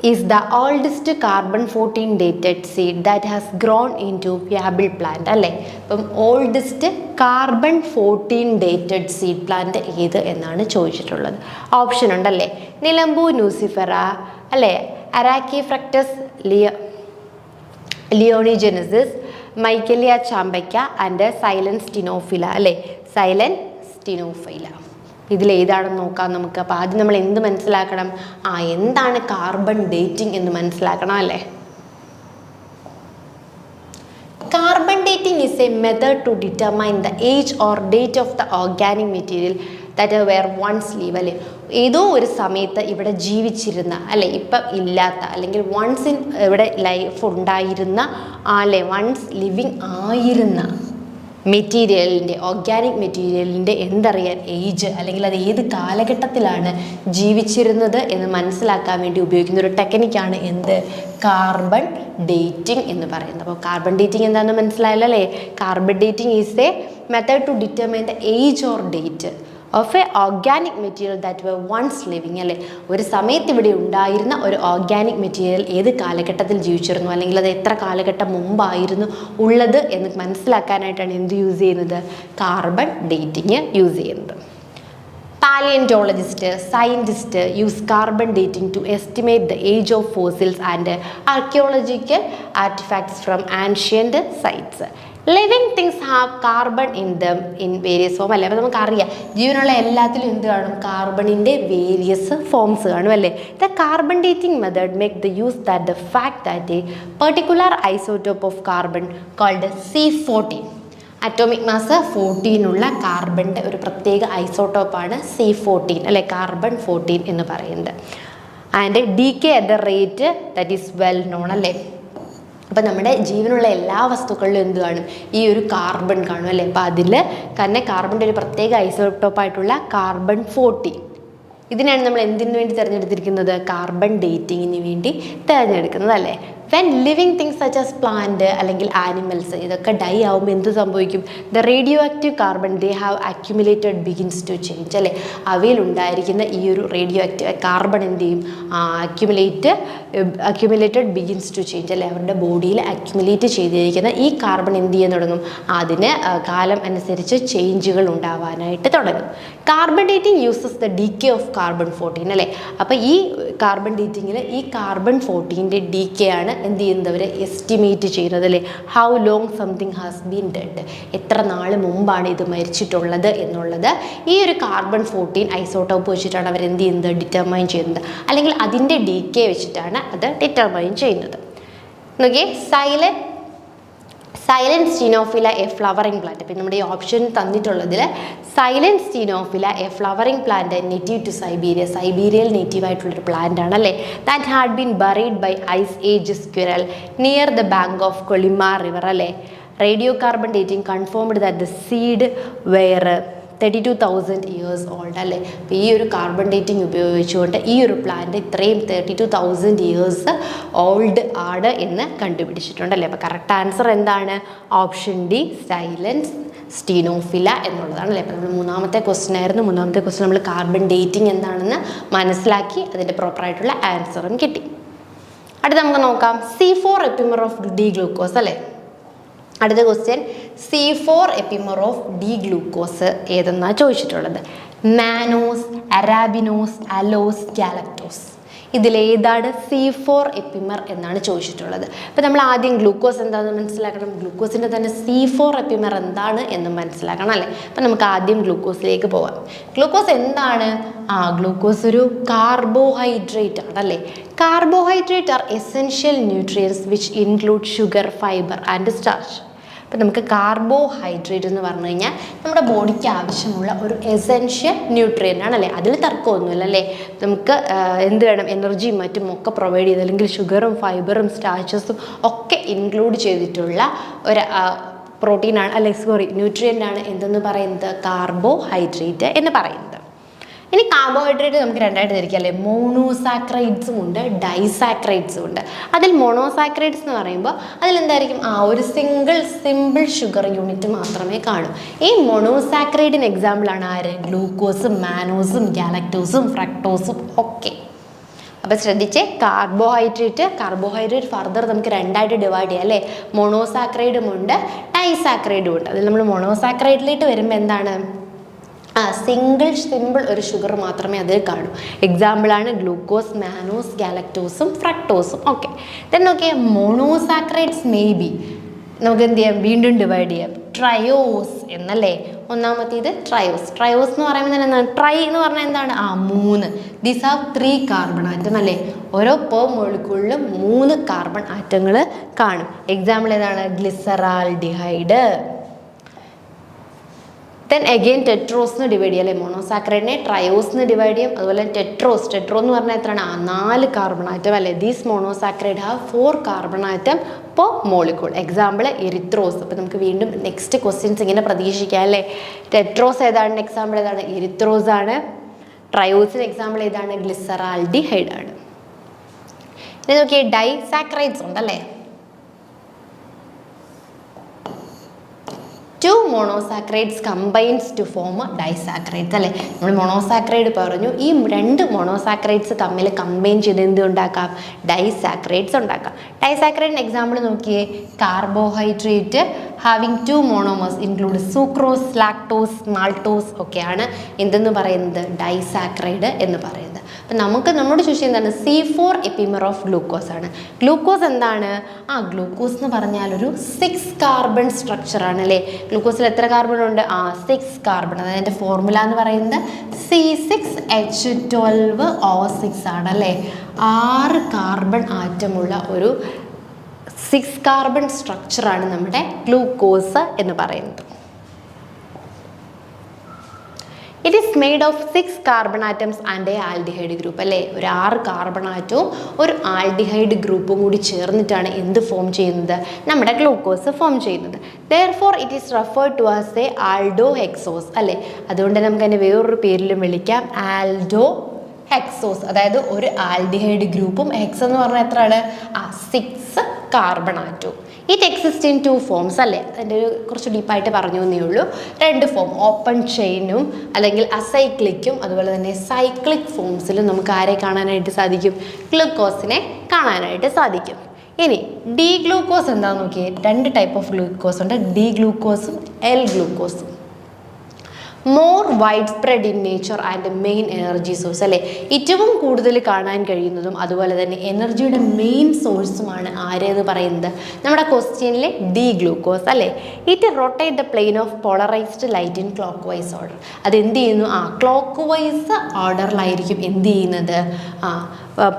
is the oldest carbon-14 dated seed that has grown into viable plant അല്ലേ. അപ്പം oldest carbon-14 dated seed plant ഏത് എന്നാണ് ചോദിച്ചിട്ടുള്ളത്. ഓപ്ഷൻ ഉണ്ടല്ലേ. നിലമ്പൂ ന്യൂസിഫെറ അല്ലേ, അരാക്കിഫ്രക്ടസ് ലിയോണിജെനസിസ്, മൈക്കലിയ ചാമ്പയ്ക്ക ആൻഡ് സൈലൻ സ്റ്റിനോഫില അല്ലേ. സൈലൻ സ്റ്റിനോഫില ഇതിലേതാണെന്ന് നോക്കാം നമുക്ക്. അപ്പോൾ ആദ്യം നമ്മൾ എന്ത് മനസ്സിലാക്കണം? എന്താണ് കാർബൺ ഡേറ്റിംഗ് എന്ന് മനസ്സിലാക്കണം അല്ലേ. Carbon dating is a method to determine the age or date of the organic material that were once live അല്ലേ. ഏതോ ഒരു സമയത്ത് ഇവിടെ ജീവിച്ചിരുന്ന അല്ലെ, ഇപ്പം ഇല്ലാത്ത അല്ലെങ്കിൽ വൺസ് ഇവിടെ ലൈഫ് ഉണ്ടായിരുന്ന അല്ലെ, വൺസ് ലിവിങ് ആയിരുന്ന മെറ്റീരിയലിൻ്റെ, ഓർഗാനിക് മെറ്റീരിയലിൻ്റെ എന്തറിയാൻ ഏജ് അല്ലെങ്കിൽ അത് ഏത് കാലഘട്ടത്തിലാണ് ജീവിച്ചിരുന്നത് എന്ന് മനസ്സിലാക്കാൻ വേണ്ടി ഉപയോഗിക്കുന്ന ഒരു ടെക്നിക്കാണ് എന്ത്? കാർബൺ ഡേറ്റിംഗ് എന്ന് പറയുന്നത്. അപ്പോൾ കാർബൺ ഡേറ്റിംഗ് എന്താണെന്ന് മനസ്സിലായല്ലോ അല്ലേ. Carbon dating is a method to determine the age or date of a organic material that were once living അല്ലേ. ഒരു സമയത്ത് ഇവിടെ ഉണ്ടായിരുന്ന ഒരു ഓർഗാനിക് മെറ്റീരിയൽ ഏത് കാലഘട്ടത്തിൽ ജീവിച്ചിരുന്നു അല്ലെങ്കിൽ അത് എത്ര കാലഘട്ടം മുമ്പായിരുന്നു ഉള്ളത് എന്ന് മനസ്സിലാക്കാനായിട്ടാണ് എന്ത് യൂസ് ചെയ്യുന്നത്? കാർബൺ ഡേറ്റിംഗ് യൂസ് ചെയ്യുന്നത്. Paleontologist, scientist use carbon dating to estimate the age of fossils and archaeological artifacts from ancient sites. Living things have carbon in them in various form അല്ലേ. അപ്പോൾ നമുക്കറിയാം ജീവനുള്ള എല്ലാത്തിലും എന്ത് കാണും? കാർബണിൻ്റെ വേരിയസ് ഫോംസ് കാണും അല്ലേ. The carbon dating method make the use that the fact that a particular isotope of carbon called C14, atomic mass 14 ഉള്ള കാർബണിൻ്റെ ഒരു പ്രത്യേക ഐസോട്ടോപ്പാണ് C14 അല്ലെ, കാർബൺ 14 എന്ന് പറയുന്നത്. And decay at the rate that is well known അല്ലേ. അപ്പം നമ്മുടെ ജീവനുള്ള എല്ലാ വസ്തുക്കളിലും എന്ത് കാണും? ഈ ഒരു കാർബൺ കാണും അല്ലേ. അപ്പം അതിൽ തന്നെ കാർബണിൻ്റെ ഒരു പ്രത്യേക ഐസോട്ടോപ്പായിട്ടുള്ള കാർബൺ 14 ഇതിനാണ് നമ്മൾ എന്തിനു വേണ്ടി തിരഞ്ഞെടുത്തിരിക്കുന്നത്? കാർബൺ ഡേറ്റിങ്ങിന് വേണ്ടി തിരഞ്ഞെടുക്കുന്നത് അല്ലേ. When living things such as plant അല്ലെങ്കിൽ ആനിമൽസ് ഇതൊക്കെ ഡൈ ആവുമ്പോൾ എന്ത് സംഭവിക്കും? The radioactive carbon they have accumulated begins to change അല്ലേ? അവയിൽ ഉണ്ടായിരിക്കുന്ന ഈ ഒരു റേഡിയോ ആക്റ്റീവ് കാർബൺ എന്ത് ചെയ്യും? അക്യുമുലേറ്റഡ് ബിഗിൻസ് ടു ചേഞ്ച് അല്ലേ? അവരുടെ ബോഡിയിൽ അക്യുമുലേറ്റ് ചെയ്തിരിക്കുന്ന ഈ കാർബൺ എന്ത് ചെയ്യാൻ തുടങ്ങും? അതിന് കാലം അനുസരിച്ച് ചേഞ്ചുകൾ ഉണ്ടാവാനായിട്ട് തുടങ്ങും. Carbon dating uses the decay of carbon 14 അല്ലേ? അപ്പോൾ ഈ കാർബൺ ഡേറ്റിങ്ങിൽ ഈ കാർബൺ 14ൻ്റെ ഡീകെ ആണ് എന്ത് ചെയ്യുന്നത്? അവർ എസ്റ്റിമേറ്റ് ചെയ്യുന്നത് അല്ലേ? How long something has been dead, എത്ര നാൾ മുമ്പാണ് ഇത് മരിച്ചിട്ടുള്ളത് എന്നുള്ളത് ഈ ഒരു കാർബൺ 14 ഐസോട്ടോപ്പ് വെച്ചിട്ടാണ് അവർ എന്ത് ചെയ്യുന്നത്? ഡിറ്റർമൈൻ ചെയ്യുന്നത്, അല്ലെങ്കിൽ അതിൻ്റെ ഡീകെ വെച്ചിട്ടാണ് അത് ഡിറ്റർമൈൻ ചെയ്യുന്നത്. നോക്കിയേ, Silene stenophylla a flowering plant. ഇപ്പം നമ്മുടെ ഈ ഓപ്ഷൻ തന്നിട്ടുള്ളതിൽ Silene stenophylla a flowering plant native to Siberia, സൈബീരിയയിൽ നേറ്റീവ് ആയിട്ടുള്ളൊരു പ്ലാന്റ് ആണ് അല്ലേ? That had been buried by ice age squirrel near the bank of Kolyma river അല്ലേ? Radio carbon dating confirmed that the seed were 32,000 years old അല്ലേ? അപ്പോൾ ഈ ഒരു carbon dating ഉപയോഗിച്ചുകൊണ്ട് ഈ ഒരു പ്ലാന്റ് ഇത്രയും 32,000 ഇയേഴ്സ് ഓൾഡ് ആണ് എന്ന് കണ്ടുപിടിച്ചിട്ടുണ്ട് അല്ലേ? അപ്പോൾ കറക്റ്റ് ആൻസർ എന്താണ്? ഓപ്ഷൻ ഡി, സൈലന്റ് സ്റ്റീനോഫില എന്നുള്ളതാണ് അല്ലേ? അപ്പോൾ നമ്മൾ മൂന്നാമത്തെ ക്വസ്റ്റ്യൻ ആയിരുന്നു. മൂന്നാമത്തെ ക്വസ്റ്റ്യൻ നമ്മൾ കാർബൺ ഡേറ്റിംഗ് എന്താണെന്ന് മനസ്സിലാക്കി അതിൻ്റെ പ്രോപ്പറായിട്ടുള്ള ആൻസറും കിട്ടി. അടുത്ത് നമുക്ക് നോക്കാം, C4 epimer of D glucose അല്ലേ? അടുത്ത question, C4 epimer of D glucose ഏതെന്നാണ് ചോദിച്ചിട്ടുള്ളത്? Mannose, arabinose, allose, galactose. ഇതിലേതാണ് C4 എപ്പിമർ എന്നാണ് ചോദിച്ചിട്ടുള്ളത്. അപ്പോൾ നമ്മൾ ആദ്യം ഗ്ലൂക്കോസ് എന്താണെന്ന് മനസ്സിലാക്കണം, ഗ്ലൂക്കോസിൻ്റെ തന്നെ C4 എപ്പിമർ എന്താണ് എന്ന് മനസ്സിലാക്കണം അല്ലേ? അപ്പം നമുക്ക് ആദ്യം ഗ്ലൂക്കോസിലേക്ക് പോകാം. ഗ്ലൂക്കോസ് എന്താണ്? ഗ്ലൂക്കോസ് ഒരു കാർബോഹൈഡ്രേറ്റ് ആണ് അല്ലേ? Carbohydrate are essential nutrients which include sugar, fibre and starch. അപ്പം നമുക്ക് കാർബോഹൈഡ്രേറ്റ് എന്ന് പറഞ്ഞു കഴിഞ്ഞാൽ നമ്മുടെ ബോഡിക്ക് ആവശ്യമുള്ള ഒരു എസെൻഷ്യൽ ന്യൂട്രിയൻ്റ് ആണല്ലേ? അതിൽ തർക്കമൊന്നുമില്ല അല്ലേ? നമുക്ക് എന്ത് വേണം? എനർജിയും മറ്റും ഒക്കെ പ്രൊവൈഡ് ചെയ്ത്, അല്ലെങ്കിൽ ഷുഗറും ഫൈബറും സ്റ്റാർച്ചസും ഒക്കെ ഇൻക്ലൂഡ് ചെയ്തിട്ടുള്ള ഒരു പ്രോട്ടീനാണ് ന്യൂട്രിയൻ്റ് ആണ് എന്തെന്ന് പറയുന്നത്? കാർബോഹൈഡ്രേറ്റ് എന്ന് പറയുന്നത്. ഇനി കാർബോഹൈഡ്രേറ്റ് നമുക്ക് രണ്ടായിട്ട് തിരിക്കാം അല്ലേ? മോണോസാക്രൈഡ്സും ഉണ്ട്, ഡൈസാക്രൈഡ്സും ഉണ്ട്. അതിൽ മോണോസാക്രൈഡ്സ് എന്ന് പറയുമ്പോൾ അതിലെന്തായിരിക്കും? ഒരു സിമ്പിൾ ഷുഗർ യൂണിറ്റ് മാത്രമേ കാണൂ. ഈ മോണോസാക്രൈഡിന് എക്സാമ്പിളാണ് ആര്? ഗ്ലൂക്കോസും, മാനോസും, ഗാലക്ടോസും, ഫ്രക്ടോസും ഒക്കെ. അപ്പോൾ ശ്രദ്ധിച്ചേ, കാർബോഹൈഡ്രേറ്റ് ഫർദർ നമുക്ക് രണ്ടായിട്ട് ഡിവൈഡ് ചെയ്യാം അല്ലേ? മോണോസാക്രൈഡും ഉണ്ട്, ഡൈസാക്രൈഡും ഉണ്ട്. അതിൽ നമ്മൾ മോണോസാക്രൈഡിലേക്ക് വരുമ്പോൾ എന്താണ്? സിമ്പിൾ ഒരു ഷുഗർ മാത്രമേ അതിൽ കാണൂ. എക്സാമ്പിളാണ് ഗ്ലൂക്കോസ്, മാനോസ്, ഗാലക്ടോസും, ഫ്രക്ടോസും ഒക്കെ. ദെൻ നോക്കിയാൽ മോണോസാക്രൈഡ്സ് മേ ബി നമുക്ക് എന്ത് ചെയ്യാം? വീണ്ടും ഡിവൈഡ് ചെയ്യാം. ട്രയോസ് എന്നല്ലേ? ഒന്നാമത്തേത് ട്രയോസ് എന്ന് പറയുമ്പോൾ തന്നെ എന്താണ്? ട്രൈ എന്ന് പറഞ്ഞാൽ എന്താണ്? 3. ദീസ് ഹാവ് 3 കാർബൺ ആറ്റം അല്ലേ? ഓരോ പെർ മോളിക്യൂളിലും 3 കാർബൺ ആറ്റങ്ങൾ കാണും. എക്സാമ്പിൾ ഏതാണ്? ഗ്ലിസറാൾഡിഹൈഡ്. ദെൻ അഗെയിൻ ടെട്രോസിന് ഡിവൈഡ് ചെയ്യാം അല്ലേ? മോണോസാക്രൈഡിനെ ട്രയോസിന് ഡിവൈഡ് ചെയ്യും. അതുപോലെ ടെട്രോ എന്ന് പറഞ്ഞാൽ എത്രയാണ്? 4 കാർബൺ ആറ്റം അല്ലേ? These monosaccharide have 4 carbon atom per molecule. Example erythrose. അപ്പോൾ നമുക്ക് വീണ്ടും നെക്സ്റ്റ് ക്വസ്റ്റ്യൻസ് ഇങ്ങനെ പ്രതീക്ഷിക്കാം അല്ലേ? ടെട്രോസ് ഏതാണ്? എക്സാമ്പിൾ ഏതാണ്? എറിത്രോസ് ആണ്. ട്രയോസിന് എക്സാമ്പിൾ ഏതാണ്? ഗ്ലിസറാൾഡിഹൈഡ് ആണ്. ഇനി നോക്കിയാൽ ഡൈസാക്രൈഡ്സ് ഉണ്ടല്ലേ? 2 monosaccharides combines to form disaccharides അല്ലേ? നമ്മൾ മോണോസാക്രൈഡ് പറഞ്ഞു. ഈ 2 മോണോസാക്രൈഡ്സ് തമ്മിൽ കമ്പൈൻ ചെയ്ത് എന്ത് ഉണ്ടാക്കാം? ഡൈസാക്രൈഡ്സ് ഉണ്ടാക്കാം. ഡൈസാക്രൈഡിന് എക്സാമ്പിൾ നോക്കിയേ. Carbohydrate having 2 monomers include sucrose, lactose, maltose ഒക്കെയാണ് എന്തെന്ന് പറയുന്നത്? ഡൈസാക്രൈഡ് എന്ന് പറയുന്നത്. അപ്പം നമുക്ക് നമ്മോട് ചോദിച്ചാൽ എന്താണ്? C4 എപ്പിമർ ഓഫ് ഗ്ലൂക്കോസ് ആണ്. ഗ്ലൂക്കോസ് എന്താണ്? ഗ്ലൂക്കോസ് എന്ന് പറഞ്ഞാൽ ഒരു 6 കാർബൺ സ്ട്രക്ചർ ആണ് അല്ലേ? ഗ്ലൂക്കോസിൽ എത്ര കാർബൺ ഉണ്ട്? 6 കാർബൺ. അതായത് അതിൻ്റെ ഫോർമുല എന്ന് പറയുന്നത് C6H12O6 ആണ് അല്ലേ? 6 കാർബൺ ആറ്റമുള്ള ഒരു 6 കാർബൺ സ്ട്രക്ചറാണ് നമ്മുടെ ഗ്ലൂക്കോസ് എന്ന് പറയുന്നത്. It is made of 6 carbon atoms and A aldehyde group അല്ലേ? ഒരു 6 കാർബൺ ആറ്റവും ഒരു ആൽഡിഹൈഡ് ഗ്രൂപ്പും കൂടി ചേർന്നിട്ടാണ് എന്ത് ഫോം ചെയ്യുന്നത്? നമ്മുടെ ഗ്ലൂക്കോസ് ഫോം ചെയ്യുന്നത്. Therefore it is referred to as a aldohexose അല്ലേ? അതുകൊണ്ട് നമുക്ക് അതിനെ വേറൊരു പേരിലും വിളിക്കാം, ആൽഡോഹെക്സോസ്. ഹെക്സോസ്, അതായത് ഒരു ആൽഡിഹൈഡ് ഗ്രൂപ്പും ഹെക്സ് എന്ന് പറഞ്ഞാൽ എത്രയാണ് 6 കാർബൺ ആറ്റവും. ഇറ്റ് എക്സിസ്റ്റ് ഇൻ 2 ഫോംസ് അല്ലേ, അതിൻ്റെ ഒരു കുറച്ച് ഡീപ്പായിട്ട് പറഞ്ഞു എന്നേ ഉള്ളൂ. 2 ഫോം, ഓപ്പൺ ചെയിനും അല്ലെങ്കിൽ അസൈക്ലിക്കും അതുപോലെ തന്നെ സൈക്ലിക് ഫോംസിലും നമുക്ക് ആരെ കാണാനായിട്ട് സാധിക്കും? ഗ്ലൂക്കോസിനെ കാണാനായിട്ട് സാധിക്കും. ഇനി ഡി ഗ്ലൂക്കോസ് എന്താണെന്ന് നോക്കിയേ. 2 ടൈപ്പ് ഓഫ് ഗ്ലൂക്കോസ് ഉണ്ട്, ഡി ഗ്ലൂക്കോസും എൽ ഗ്ലൂക്കോസും. More wide spread in nature and main energy source അല്ലേ, ഏറ്റവും കൂടുതൽ കാണാൻ കഴിയുന്നതും അതുപോലെ തന്നെ എനർജിയുടെ മെയിൻ സോഴ്സുമാണ് ആരെന്ന് പറയുന്നത് നമ്മുടെ ക്വസ്റ്റ്യനിലെ ഡി ഗ്ലൂക്കോസ് അല്ലേ. It rotate the plain of polarised light in clock vice order. അത് എന്ത് ചെയ്യുന്നു? ക്ലോക്ക് വൈസ് ഓർഡറിലായിരിക്കും എന്ത് ചെയ്യുന്നത്?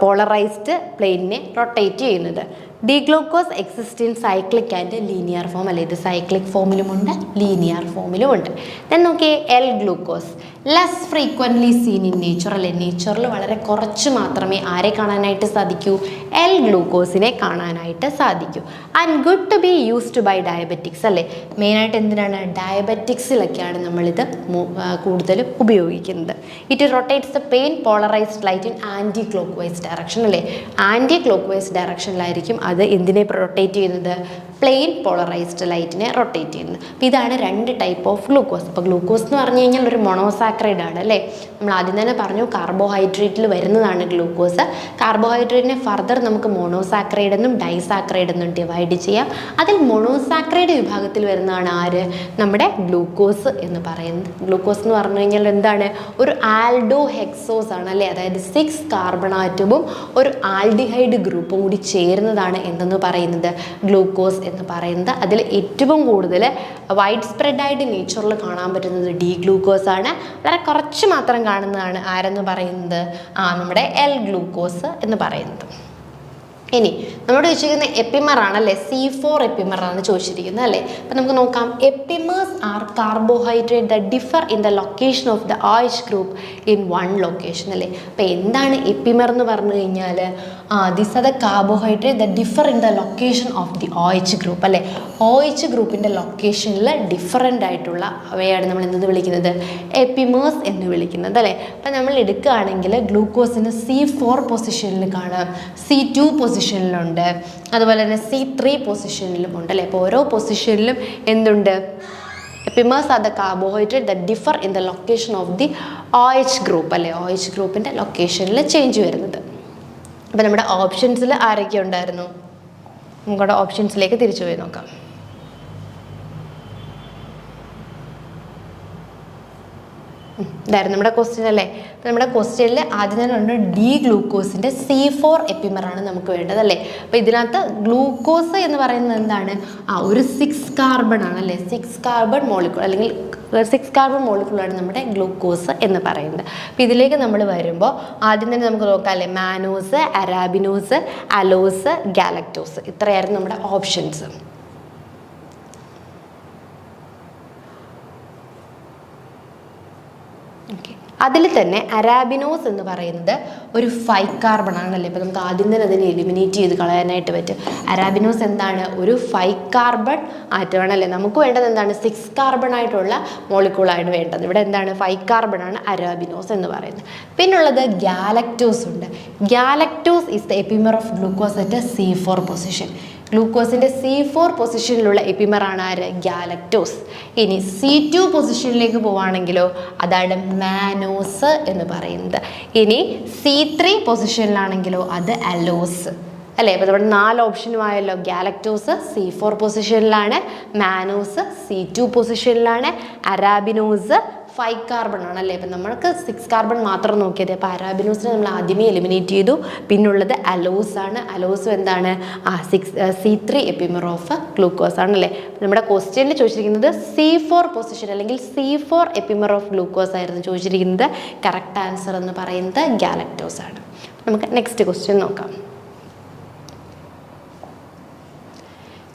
പോളറൈസ്ഡ് പ്ലെയിനിനെ റൊട്ടേറ്റ് ചെയ്യുന്നത്. D glucose exist in cyclic and linear form അല്ലേ, ഇത് സൈക്ലിക് ഫോമിലുമുണ്ട് ലീനിയർ ഫോമിലുമുണ്ട്. ദെൻ നോക്കിയേ L glucose less frequently scene in nature അല്ലേ, നേച്ചറിൽ വളരെ കുറച്ച് മാത്രമേ ആരെ കാണാനായിട്ട് സാധിക്കൂ? എൽ ഗ്ലൂക്കോസിനെ കാണാനായിട്ട് സാധിക്കൂ. And good to be used by diabetics അല്ലേ, മെയിനായിട്ട് എന്തിനാണ്? ഡയബറ്റിക്സിലൊക്കെയാണ് നമ്മളിത് കൂടുതലും ഉപയോഗിക്കുന്നത്. It rotates the plane polarized light in anticlockwise direction അല്ലേ, ആൻറ്റി ക്ലോക്ക് വൈസ് ഡയറക്ഷനിലായിരിക്കും അത് എന്തിനെ റൊട്ടേറ്റ് ചെയ്യുന്നത്? പ്ലെയിൻ പോളറൈസ്ഡ് ലൈറ്റിനെ റൊട്ടേറ്റ് ചെയ്യുന്നത്. അപ്പോൾ ഇതാണ് 2 ടൈപ്പ് ഓഫ് ഗ്ലൂക്കോസ്. അപ്പോൾ ഗ്ലൂക്കോസ് എന്ന് പറഞ്ഞു കഴിഞ്ഞാൽ ഒരു മോണോസാക്രൈഡ് ആണ് അല്ലേ. നമ്മൾ ആദ്യം തന്നെ പറഞ്ഞു കാർബോഹൈഡ്രേറ്റിൽ വരുന്നതാണ് ഗ്ലൂക്കോസ്. കാർബോഹൈഡ്രേറ്റിനെ ഫർദർ നമുക്ക് മോണോസാക്രൈഡ് എന്നും ഡൈസാക്രൈഡ് എന്നും ഡിവൈഡ് ചെയ്യാം. അതിൽ മോണോസാക്രൈഡ് വിഭാഗത്തിൽ വരുന്നതാണ് ആര്? നമ്മുടെ ഗ്ലൂക്കോസ് എന്ന് പറയുന്നത്. ഗ്ലൂക്കോസ് എന്ന് പറഞ്ഞു കഴിഞ്ഞാൽ എന്താണ്? ഒരു ആൽഡോ ഹെക്സോസ് ആണ് അല്ലേ, അതായത് 6 കാർബൺ ആറ്റവും ഒരു ആൽഡിഹൈഡ് ഗ്രൂപ്പും കൂടി ചേരുന്നതാണ് എന്തെന്ന് പറയുന്നത്? ഗ്ലൂക്കോസ് എന്ന് പറയുന്നത്. അതിൽ ഏറ്റവും കൂടുതൽ വൈഡ് സ്പ്രെഡായിട്ട് നേച്ചറിൽ കാണാൻ പറ്റുന്നത് ഡി ഗ്ലൂക്കോസ് ആണ്. വളരെ കുറച്ച് മാത്രം കാണുന്നതാണ് ആരെന്ന് പറയുന്നത്? നമ്മുടെ എൽ ഗ്ലൂക്കോസ് എന്ന് പറയുന്നത്. ഇനി നമ്മളോട് ചോദിച്ചിരിക്കുന്ന എപ്പിമർ ആണല്ലേ, C4 എപ്പിമർ ആണ് ചോദിച്ചിരിക്കുന്നത് അല്ലേ. അപ്പം നമുക്ക് നോക്കാം. Epimers are carbohydrate the differ in the location of the OH group in 1 location അല്ലേ. അപ്പം എന്താണ് എപ്പിമർ എന്ന് പറഞ്ഞു കഴിഞ്ഞാൽ? This are the carbohydrate the differ in the location of the OH group അല്ലേ. OH ഗ്രൂപ്പിൻ്റെ ലൊക്കേഷനിൽ ഡിഫറൻ്റ് ആയിട്ടുള്ള അവയാണ് നമ്മൾ എന്തെന്ന് വിളിക്കുന്നത്? എപ്പിമേഴ്സ് എന്ന് വിളിക്കുന്നത് അല്ലേ. അപ്പം നമ്മൾ എടുക്കുകയാണെങ്കിൽ ഗ്ലൂക്കോസിന് C4 പൊസിഷനിൽ കാണാം, C2 പൊസിഷനിലുണ്ട്, അതുപോലെ തന്നെ C3 പൊസിഷനിലും ഉണ്ട് അല്ലേ. അപ്പോൾ ഓരോ പൊസിഷനിലും എന്തുണ്ട്? Epimers R the carbohydrate the differ in the location of the OH group അല്ലേ, OH ഗ്രൂപ്പിൻ്റെ ലൊക്കേഷനിൽ ചേഞ്ച് വരുന്നത്. അപ്പോൾ നമ്മുടെ ഓപ്ഷൻസിൽ ആരൊക്കെ ഉണ്ടായിരുന്നു? നമുക്കവിടെ ഓപ്ഷൻസിലേക്ക് തിരിച്ചു പോയി നോക്കാം. ഇതായിരുന്നു നമ്മുടെ ക്വസ്റ്റ്യൻ അല്ലേ. അപ്പോൾ നമ്മുടെ ക്വസ്റ്റ്യനിൽ ആദ്യം തന്നെ ഉണ്ട് ഡി ഗ്ലൂക്കോസിൻ്റെ C4 എപ്പിമറാണ് നമുക്ക് വേണ്ടത് അല്ലേ. അപ്പോൾ ഇതിനകത്ത് ഗ്ലൂക്കോസ് എന്ന് പറയുന്നത് എന്താണ്? ഒരു 6 കാർബൺ ആണ് അല്ലേ, 6 കാർബൺ മോളിക്യൂൾ അല്ലെങ്കിൽ 6 കാർബൺ മോളിക്യൂളാണ് നമ്മുടെ ഗ്ലൂക്കോസ് എന്ന് പറയുന്നത്. അപ്പോൾ ഇതിലേക്ക് നമ്മൾ വരുമ്പോൾ ആദ്യം തന്നെ നമുക്ക് നോക്കാം അല്ലേ, മാനോസ്, അരാബിനോസ്, അലോസ്, ഗാലക്ടോസ്, ഇത്രയായിരുന്നു നമ്മുടെ ഓപ്ഷൻസ്. അതിൽ തന്നെ അരാബിനോസ് എന്ന് പറയുന്നത് ഒരു 5 കാർബൺ ആണല്ലേ. അപ്പോൾ നമുക്ക് ആദ്യം തന്നെ അതിനെ എലിമിനേറ്റ് ചെയ്ത് കളയാനായിട്ട് പറ്റും. അരാബിനോസ് എന്താണ്? ഒരു 5 കാർബൺ ആറ്റമാണല്ലേ. നമുക്ക് വേണ്ടത് എന്താണ്? 6 കാർബൺ ആയിട്ടുള്ള മോളിക്യൂളാണ് വേണ്ടത്. ഇവിടെ എന്താണ്? 5 കാർബൺ ആണ് അരാബിനോസ് എന്ന് പറയുന്നത്. പിന്നുള്ളത് ഗാലക്ടോസ് ഉണ്ട്. Galactose is the epimer of glucose at C4 position. ഗ്ലൂക്കോസിൻ്റെ C4 പൊസിഷനിലുള്ള എപ്പിമറാണ് ആര്? ഗാലക്ടോസ്. ഇനി C2 പൊസിഷനിലേക്ക് പോവുകയാണെങ്കിലോ അതാണ് മാനോസ് എന്ന് പറയുന്നത്. ഇനി C3 പൊസിഷനിലാണെങ്കിലോ അത് അലോസ് അല്ലേ. അപ്പോൾ നമ്മുടെ 4 ഓപ്ഷനുമായല്ലോ. ഗാലക്ടോസ് C4 പൊസിഷനിലാണ്, മാനോസ് C2 പൊസിഷനിലാണ്, അരാബിനോസ് 5 കാർബൺ ആണല്ലേ. അപ്പം നമ്മൾക്ക് 6 കാർബൺ മാത്രം നോക്കിയത്. അപ്പോൾ അരാബിനോസിനെ നമ്മൾ ആദ്യമേ എലിമിനേറ്റ് ചെയ്തു. പിന്നുള്ളത് അലോസ് ആണ്. അലോസും എന്താണ്? C3 എപ്പിമർ ഓഫ് ഗ്ലൂക്കോസ് ആണല്ലേ. നമ്മുടെ ക്വസ്റ്റ്യനിൽ ചോദിച്ചിരിക്കുന്നത് C4 പൊസിഷൻ അല്ലെങ്കിൽ C4 എപ്പിമർ ഓഫ് ഗ്ലൂക്കോസ് ആയിരുന്നു ചോദിച്ചിരിക്കുന്നത്. കറക്റ്റ് ആൻസർ എന്ന് പറയുന്നത് ഗാലക്ടോസ് ആണ്. നമുക്ക് നെക്സ്റ്റ് ക്വസ്റ്റ്യൻ നോക്കാം.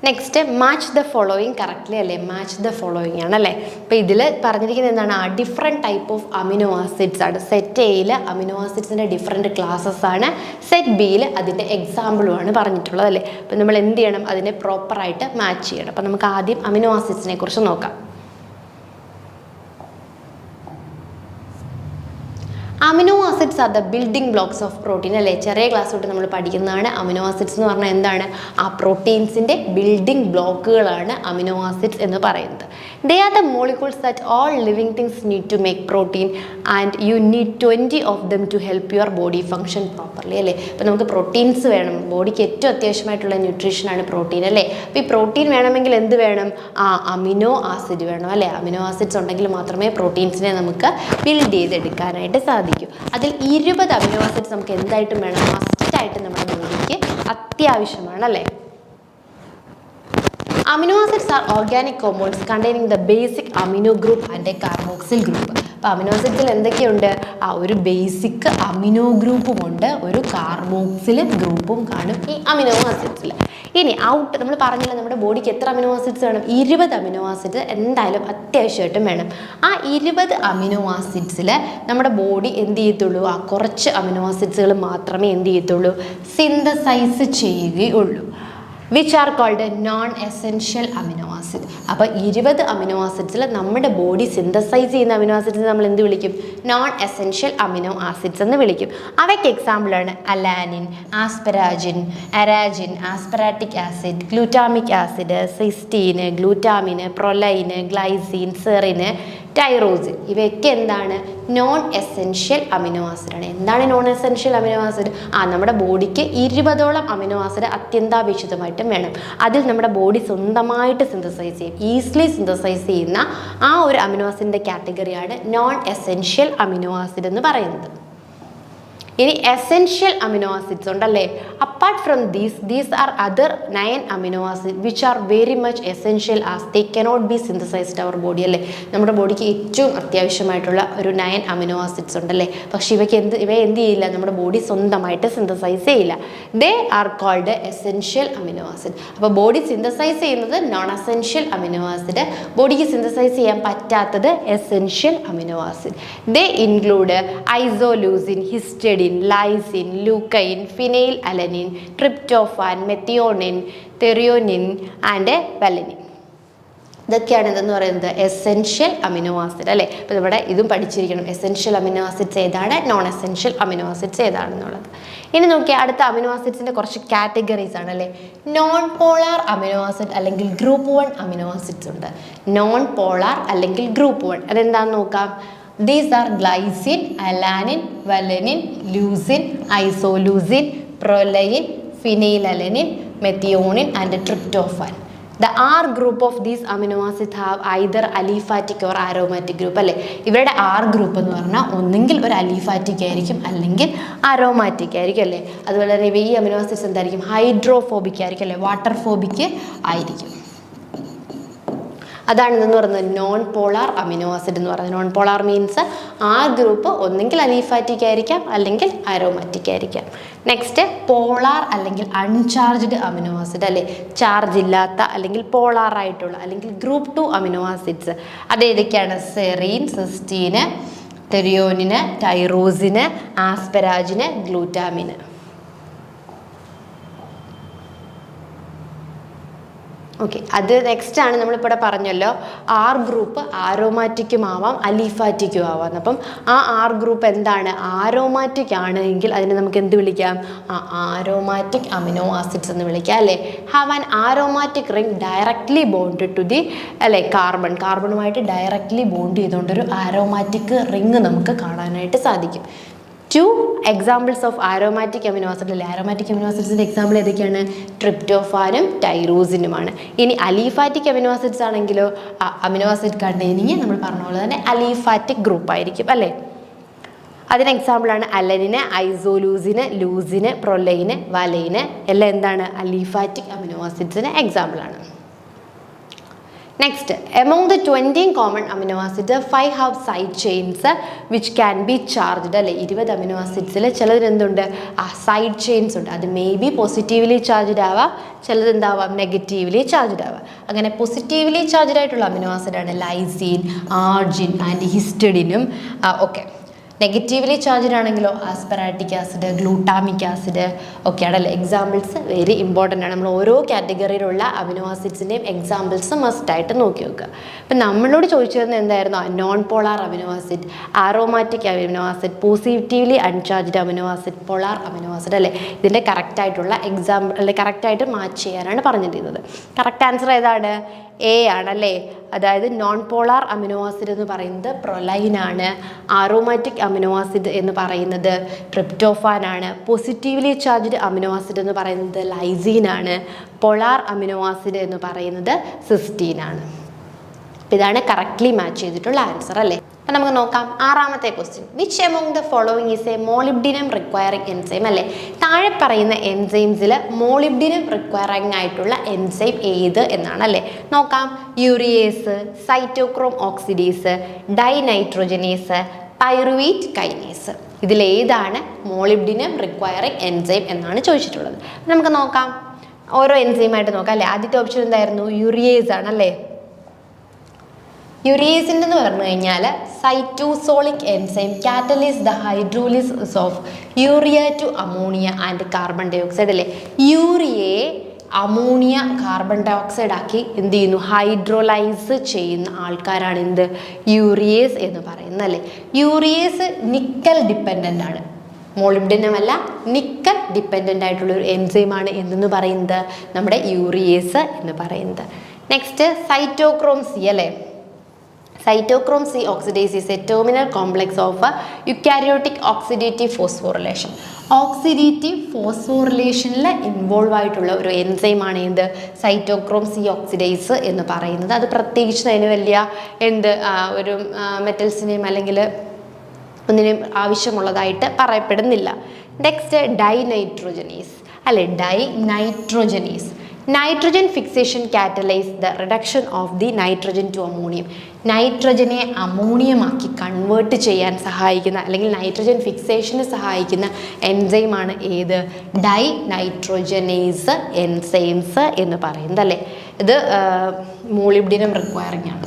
Next match the following correctly അല്ലേ, മാച്ച് ദ ഫോളോയിങ് ആണല്ലേ. അപ്പോൾ ഇതിൽ പറഞ്ഞിരിക്കുന്നത് എന്താണ്? Different type of amino acids ആണ്. സെറ്റ് എയിൽ അമിനോ ആസിഡ്സിൻ്റെ ഡിഫറെൻറ്റ് ക്ലാസ്സസ് ആണ്, സെറ്റ് ബിയിൽ അതിൻ്റെ എക്സാമ്പിളുമാണ് പറഞ്ഞിട്ടുള്ളത് അല്ലേ. അപ്പോൾ നമ്മൾ എന്ത് ചെയ്യണം? അതിനെ പ്രോപ്പറായിട്ട് മാച്ച് ചെയ്യണം. അപ്പോൾ നമുക്ക് ആദ്യം അമിനോ ആസിഡ്സിനെ കുറിച്ച് നോക്കാം. Amino acids are the building blocks of protein അല്ലേ, ചെറിയ ക്ലാസ് തൊട്ട് നമ്മൾ പഠിക്കുന്നതാണ്. അമിനോ ആസിഡ്സ് എന്ന് പറഞ്ഞാൽ എന്താണ്? ആ പ്രോട്ടീൻസിൻ്റെ ബിൽഡിംഗ് ബ്ലോക്കുകളാണ് അമിനോ ആസിഡ്സ് എന്ന് പറയുന്നത്. They are the molecules that all living things need to make protein and you need 20 of them to help your body function properly അല്ലേ. അപ്പോൾ നമുക്ക് പ്രോട്ടീൻസ് വേണം, ബോഡിക്ക് ഏറ്റവും അത്യാവശ്യമായിട്ടുള്ള ന്യൂട്രീഷനാണ് പ്രോട്ടീൻ അല്ലേ. അപ്പോൾ ഈ പ്രോട്ടീൻ വേണമെങ്കിൽ എന്ത് വേണം? അമിനോ ആസിഡ് വേണം അല്ലേ. അമിനോ ആസിഡ്സ് ഉണ്ടെങ്കിൽ മാത്രമേ പ്രോട്ടീൻസിനെ നമുക്ക് ബിൽഡ് ചെയ്തെടുക്കാനായിട്ട് സാധിക്കൂ. അതിൽ 20 അമിനോ ആസിഡ്സ് നമുക്ക് എന്തായിട്ടും വേണം, മസ്റ്റായിട്ട് നമ്മുടെ ബോഡിക്ക് അത്യാവശ്യമാണ് അല്ലേ. Amino acids R organic compounds containing the basic amino group and A carboxyl group. അപ്പോൾ അമിനോ ആസിഡ്സിൽ എന്തൊക്കെയുണ്ട്? ഒരു ബേസിക് അമിനോ ഗ്രൂപ്പുമുണ്ട്, ഒരു കാർബോക്സിൽ ഗ്രൂപ്പും കാണും ഈ അമിനോ ആസിഡ്സിൽ. ഇനി നമ്മൾ പറഞ്ഞില്ല നമ്മുടെ ബോഡിക്ക് എത്ര അമിനോ ആസിഡ്സ് വേണം? 20 അമിനോ ആസിഡ് എന്തായാലും അത്യാവശ്യമായിട്ടും വേണം. ആ 20 അമിനോ ആസിഡ്സിൽ നമ്മുടെ ബോഡി എന്ത് ചെയ്യത്തുള്ളൂ? കുറച്ച് അമിനോ ആസിഡ്സുകൾ മാത്രമേ എന്ത് ചെയ്യത്തുള്ളൂ? സിന്തസൈസ് ചെയ്യുകയുള്ളൂ. Which are called non essential amino acid. അപ്പോൾ 20 അമിനോ ആസിഡ്സിൽ നമ്മുടെ ബോഡി സിന്തസൈസ് ചെയ്യുന്ന അമിനോ ആസിഡ്സ് നമ്മൾ എന്ത് വിളിക്കും? നോൺ എസെൻഷ്യൽ അമിനോ ആസിഡ്സ് എന്ന് വിളിക്കും. അവയ്ക്ക് എക്സാമ്പിളാണ് alanine, asparagine, arginine, aspartic acid, glutamic acid, cysteine, glutamine, proline, glycine, serine, tyrosine. ഇവയൊക്കെ എന്താണ്? നോൺ എസെൻഷ്യൽ അമിനോ ആസിഡാണ്. എന്താണ് നോൺ എസെൻഷ്യൽ അമിനോ ആസിഡ്? നമ്മുടെ ബോഡിക്ക് 20ഓളം അമിനോ ആസിഡ് അത്യന്താപേക്ഷിതമായിട്ടും വേണം. അതിൽ നമ്മുടെ ബോഡി സ്വന്തമായിട്ട് സിന്തസൈസ് ചെയ്യും, ഈസിലി സിന്തസൈസ് ചെയ്യുന്ന ആ ഒരു അമിനോ ആസിഡിൻ്റെ കാറ്റഗറിയാണ് നോൺ എസെൻഷ്യൽ അമിനോ ആസിഡ് എന്ന് പറയുന്നത്. ഇനി എസെൻഷ്യൽ അമിനോ ആസിഡ്സ് ഉണ്ടല്ലേ. Apart from these are other 9 amino acid which are very much essential as they cannot be synthesized our body അല്ലേ. നമ്മുടെ ബോഡിക്ക് ഏറ്റവും അത്യാവശ്യമായിട്ടുള്ള ഒരു 9 അമിനോ ആസിഡ്സ് ഉണ്ടല്ലേ. പക്ഷേ ഇവയെ എന്ത് ചെയ്യില്ല? നമ്മുടെ ബോഡി സ്വന്തമായിട്ട് സിന്തസൈസ് ചെയ്യില്ല. They are called essential amino acid. അപ്പോൾ ബോഡി സിന്തസൈസ് ചെയ്യുന്നത് നോൺ എസെൻഷ്യൽ അമിനോ ആസിഡ്, ബോഡിക്ക് സിന്തസൈസ് ചെയ്യാൻ പറ്റാത്തത് essential amino acid. They include isoleucine, histidine, lysine, leucine, phenyl alanine, tryptophan, methionine, threonine and valine. ഇതൊക്കെയാണ് എന്തെന്ന് പറയുന്നത്? എസെൻഷ്യൽ അമിനോ ആസിഡ് അല്ലേ. അപ്പോൾ ഇവിടെ ഇതും പഠിച്ചിരിക്കണം, എസെൻഷ്യൽ അമിനോ ആസിഡ്സ് ഏതാണ്, നോൺ എസെൻഷ്യൽ അമിനോ ആസിഡ്സ് ഏതാണെന്നുള്ളത്. ഇനി നോക്കിയാൽ അടുത്ത അമിനോ ആസിഡ്സിൻ്റെ കുറച്ച് കാറ്റഗറീസ് ആണ് അല്ലേ. നോൺ പോളാർ അമിനോ ആസിഡ് അല്ലെങ്കിൽ ഗ്രൂപ്പ് 1 അമിനോ ആസിഡ്സ് ഉണ്ട്. നോൺ പോളാർ അല്ലെങ്കിൽ ഗ്രൂപ്പ് 1 അതെന്താണെന്ന് നോക്കാം. These are glycine, alanine, valine, leucine, isoleucine, proline, phenylalanine, methionine and tryptophan. The R group of these amino acids have either aliphatic or aromatic group അല്ലേ. ഇവരുടെ R group എന്ന് പറഞ്ഞാൽ ഒന്നെങ്കിൽ ഒരു അലിഫാറ്റിക് ആയിരിക്കും അല്ലെങ്കിൽ അരോമാറ്റിക് ആയിരിക്കും അല്ലേ. അതുപോലെ തന്നെ ഈ അമിനോ ആസിഡ്സ് എന്തായിരിക്കും? ഹൈഡ്രോഫോബിക് ആയിരിക്കും അല്ലേ, വാട്ടർ ഫോബിക് ആയിരിക്കും. അതാണ് ഇതെന്ന് പറയുന്നത് നോൺ പോളാർ അമിനോ ആസിഡ് എന്ന് പറയുന്നത്. നോൺ പോളാർ മീൻസ് ആ ഗ്രൂപ്പ് ഒന്നെങ്കിൽ അലിഫാറ്റിക് ആയിരിക്കാം അല്ലെങ്കിൽ അരോമാറ്റിക് ആയിരിക്കാം. നെക്സ്റ്റ് പോളാർ അല്ലെങ്കിൽ അൺചാർജ്ഡ് അമിനോ ആസിഡ് അല്ലേ, ചാർജ് ഇല്ലാത്ത അല്ലെങ്കിൽ പോളാർ ആയിട്ടുള്ള അല്ലെങ്കിൽ ഗ്രൂപ്പ് 2 അമിനോ ആസിഡ്സ് അതേതൊക്കെയാണ്? Serine, cysteine, threonine, tyrosine, asparagine, glutamine. Okay, അത് നെക്സ്റ്റ് ആണ്. നമ്മളിപ്പോൾ പറഞ്ഞല്ലോ ആർ ഗ്രൂപ്പ് ആരോമാറ്റിക്കും ആവാം അലിഫാറ്റിക്കും ആവാം. അപ്പം ആ ആർ ഗ്രൂപ്പ് എന്താണ്? ആരോമാറ്റിക് ആണ് എങ്കിൽ അതിനെ നമുക്ക് എന്ത് വിളിക്കാം? ആരോമാറ്റിക് അമിനോ ആസിഡ്സ് എന്ന് വിളിക്കാം അല്ലേ. Have an aromatic ring directly bonded to the അല്ലേ കാർബണുമായിട്ട് ഡയറക്ട്ലി ബോണ്ട് ചെയ്തുകൊണ്ടൊരു ആരോമാറ്റിക് റിംഗ് നമുക്ക് കാണാനായിട്ട് സാധിക്കും. 2 examples of aromatic amino acid അല്ലേ. ആരോമാറ്റിക് അമിനോ ആസിഡ്സിൻ്റെ എക്സാമ്പിൾ ഏതൊക്കെയാണ്? ട്രിപ്റ്റോഫാനും ടൈറോസിനുമാണ്. ഇനി അലിഫാറ്റിക് അമിനോ ആസിഡ്സ് ആണെങ്കിലോ അമിനോ ആസിഡ് കണ്ടെയ്നിങ് നമ്മൾ പറഞ്ഞ പോലെ തന്നെ അലിഫാറ്റിക് ഗ്രൂപ്പ് ആയിരിക്കും അല്ലേ. അതിന് എക്സാമ്പിളാണ് അലനിന്, ഐസോലൂസിന്, ലൂസിന്, പ്രൊലൈന്, വാലൈന് എല്ലാം എന്താണ്? അലിഫാറ്റിക് അമിനോ ആസിഡ്സിന് എക്സാമ്പിളാണ്. Next, among the 20 common amino acids, 5 have side chains which can be charged അല്ലേ. 20 അമിനോ ആസിഡ്സിൽ ചിലതിന് എന്തുണ്ട്? സൈഡ് ചെയിൻസ് ഉണ്ട്. അത് മേ ബി പോസിറ്റീവ്ലി ചാർജ്ഡ് ആവാം, ചിലത് എന്താവാം? നെഗറ്റീവ്ലി ചാർജ്ഡ് ആവാം. അങ്ങനെ പോസിറ്റീവ്ലി ചാർജ്ഡ് ആയിട്ടുള്ള അമിനോ ആസിഡാണ് ലൈസിൻ, ആർജിൻ ആൻഡ് ഹിസ്റ്റഡിനും. ഓക്കെ, നെഗറ്റീവ്ലി ചാർജ്ഡ് ആണെങ്കിലോ ആസ്പെറാറ്റിക് ആസിഡ്, ഗ്ലൂട്ടാമിക് ആസിഡ് ഒക്കെയാണല്ലേ എക്സാമ്പിൾസ്. വെരി ഇമ്പോർട്ടൻ്റ് ആണ്. നമ്മൾ ഓരോ കാറ്റഗറിയിലുള്ള അമിനോ ആസിഡ്സിൻ്റെയും എക്സാമ്പിൾസ് മസ്റ്റായിട്ട് നോക്കി വെക്കുക. അപ്പം നമ്മളോട് ചോദിച്ചിരുന്നത് എന്തായിരുന്നു? Non polar amino acid, aromatic amino acid, positively uncharged amino acid, polar amino acid അല്ലേ. ഇതിൻ്റെ കറക്റ്റായിട്ടുള്ള എക്സാമ്പിൾ അല്ലെ കറക്റ്റായിട്ട് മാച്ച് ചെയ്യാനാണ് പറഞ്ഞിരിക്കുന്നത്. കറക്റ്റ് ആൻസർ ഏതാണ്? എ ആണല്ലേ. അതായത് നോൺ പോളാർ അമിനോ ആസിഡ് എന്ന് പറയുന്നത് പ്രൊലൈൻ ആണ്. ആരോമാറ്റിക് അമിനോ ആസിഡ് എന്ന് പറയുന്നത് ട്രിപ്റ്റോഫാൻ ആണ്. പോസിറ്റീവ്ലി ചാർജ്ഡ് അമിനോ ആസിഡ് എന്ന് പറയുന്നത് ലൈസീൻ ആണ്. പോളാർ അമിനോ ആസിഡ് എന്ന് പറയുന്നത് സിസ്റ്റീൻ ആണ്. ഇതാണ് കറക്റ്റ്ലി മാച്ച് ചെയ്തിട്ടുള്ള ആൻസർ അല്ലേ. അപ്പം നമുക്ക് നോക്കാം ആറാമത്തെ question. Which among the following is a molybdenum requiring enzyme അല്ലേ. താഴെ പറയുന്ന എൻസൈംസിൽ മോളിബ്ഡിനം റിക്വയറിംഗ് ആയിട്ടുള്ള എൻസൈം ഏത് എന്നാണ് അല്ലേ. നോക്കാം. Urease, cytochrome oxidase, dinitrogenase, pyruvate kinase. ഇതിലേതാണ് മോളിബ്ഡിനം റിക്വയറിംഗ് എൻസൈം എന്നാണ് ചോദിച്ചിട്ടുള്ളത്. നമുക്ക് നോക്കാം, ഓരോ എൻസൈമായിട്ട് നോക്കാം അല്ലേ. ആദ്യത്തെ ഓപ്ഷൻ എന്തായിരുന്നു? യൂറിയേസ് ആണല്ലേ. യൂറിയേസിൻ്റെ എന്ന് പറഞ്ഞു കഴിഞ്ഞാൽ cytosolic enzyme catalyse the hydrolysis of urea to ammonia and carbon dioxide അല്ലേ. യൂറിയയെ അമോണിയ കാർബൺ ഡൈ ഓക്സൈഡ് ആക്കി എന്ത് ചെയ്യുന്നു? ഹൈഡ്രോലൈസ് ചെയ്യുന്ന ആൾക്കാരാണ് എന്ത്? യൂറിയേസ് എന്ന് പറയുന്നത് അല്ലേ. യൂറിയേസ് നിക്കൽ ഡിപ്പെൻഡൻ്റ് ആണ്. മോളിബ്ഡിനം അല്ല, നിക്കൽ ഡിപ്പെൻഡൻ്റ് ആയിട്ടുള്ള ഒരു എൻസൈമാണ് എന്തെന്ന് പറയുന്നത്? നമ്മുടെ യൂറിയേസ് എന്ന് പറയുന്നത്. നെക്സ്റ്റ് സൈറ്റോക്രോം സി അല്ലേ. Cytochrome C oxidase is a terminal complex of a eukaryotic oxidative phosphorylation. Oxidative ഫോസ്ഫോറിലേഷനിൽ ഇൻവോൾവ് ആയിട്ടുള്ള ഒരു എൻസൈമാണ് എന്ത്? സൈറ്റോക്രോം സി ഓക്സിഡേസ് എന്ന് പറയുന്നത്. അത് പ്രത്യേകിച്ച് അതിന് വലിയ ഒരു മെറ്റൽസിനെയും അല്ലെങ്കിൽ ഒന്നിനെയും ആവശ്യമുള്ളതായിട്ട് പറയപ്പെടുന്നില്ല. നെക്സ്റ്റ് ഡൈനൈട്രോജനേസ് അല്ലെ. Dinitrogenase nitrogen fixation catalyse the reduction of the nitrogen to ammonium. നൈട്രജനെ അമോണിയമാക്കി കൺവേർട്ട് ചെയ്യാൻ സഹായിക്കുന്ന അല്ലെങ്കിൽ നൈട്രജൻ ഫിക്സേഷന് സഹായിക്കുന്ന എൻസൈമാണ് ഏത്? ഡൈനൈട്രോജനേസ് എൻസൈംസ് എന്ന് പറയുന്നത് അല്ലേ. ഇത് മോളിബ്ഡിനം റിക്വയറിംഗ് ആണ്.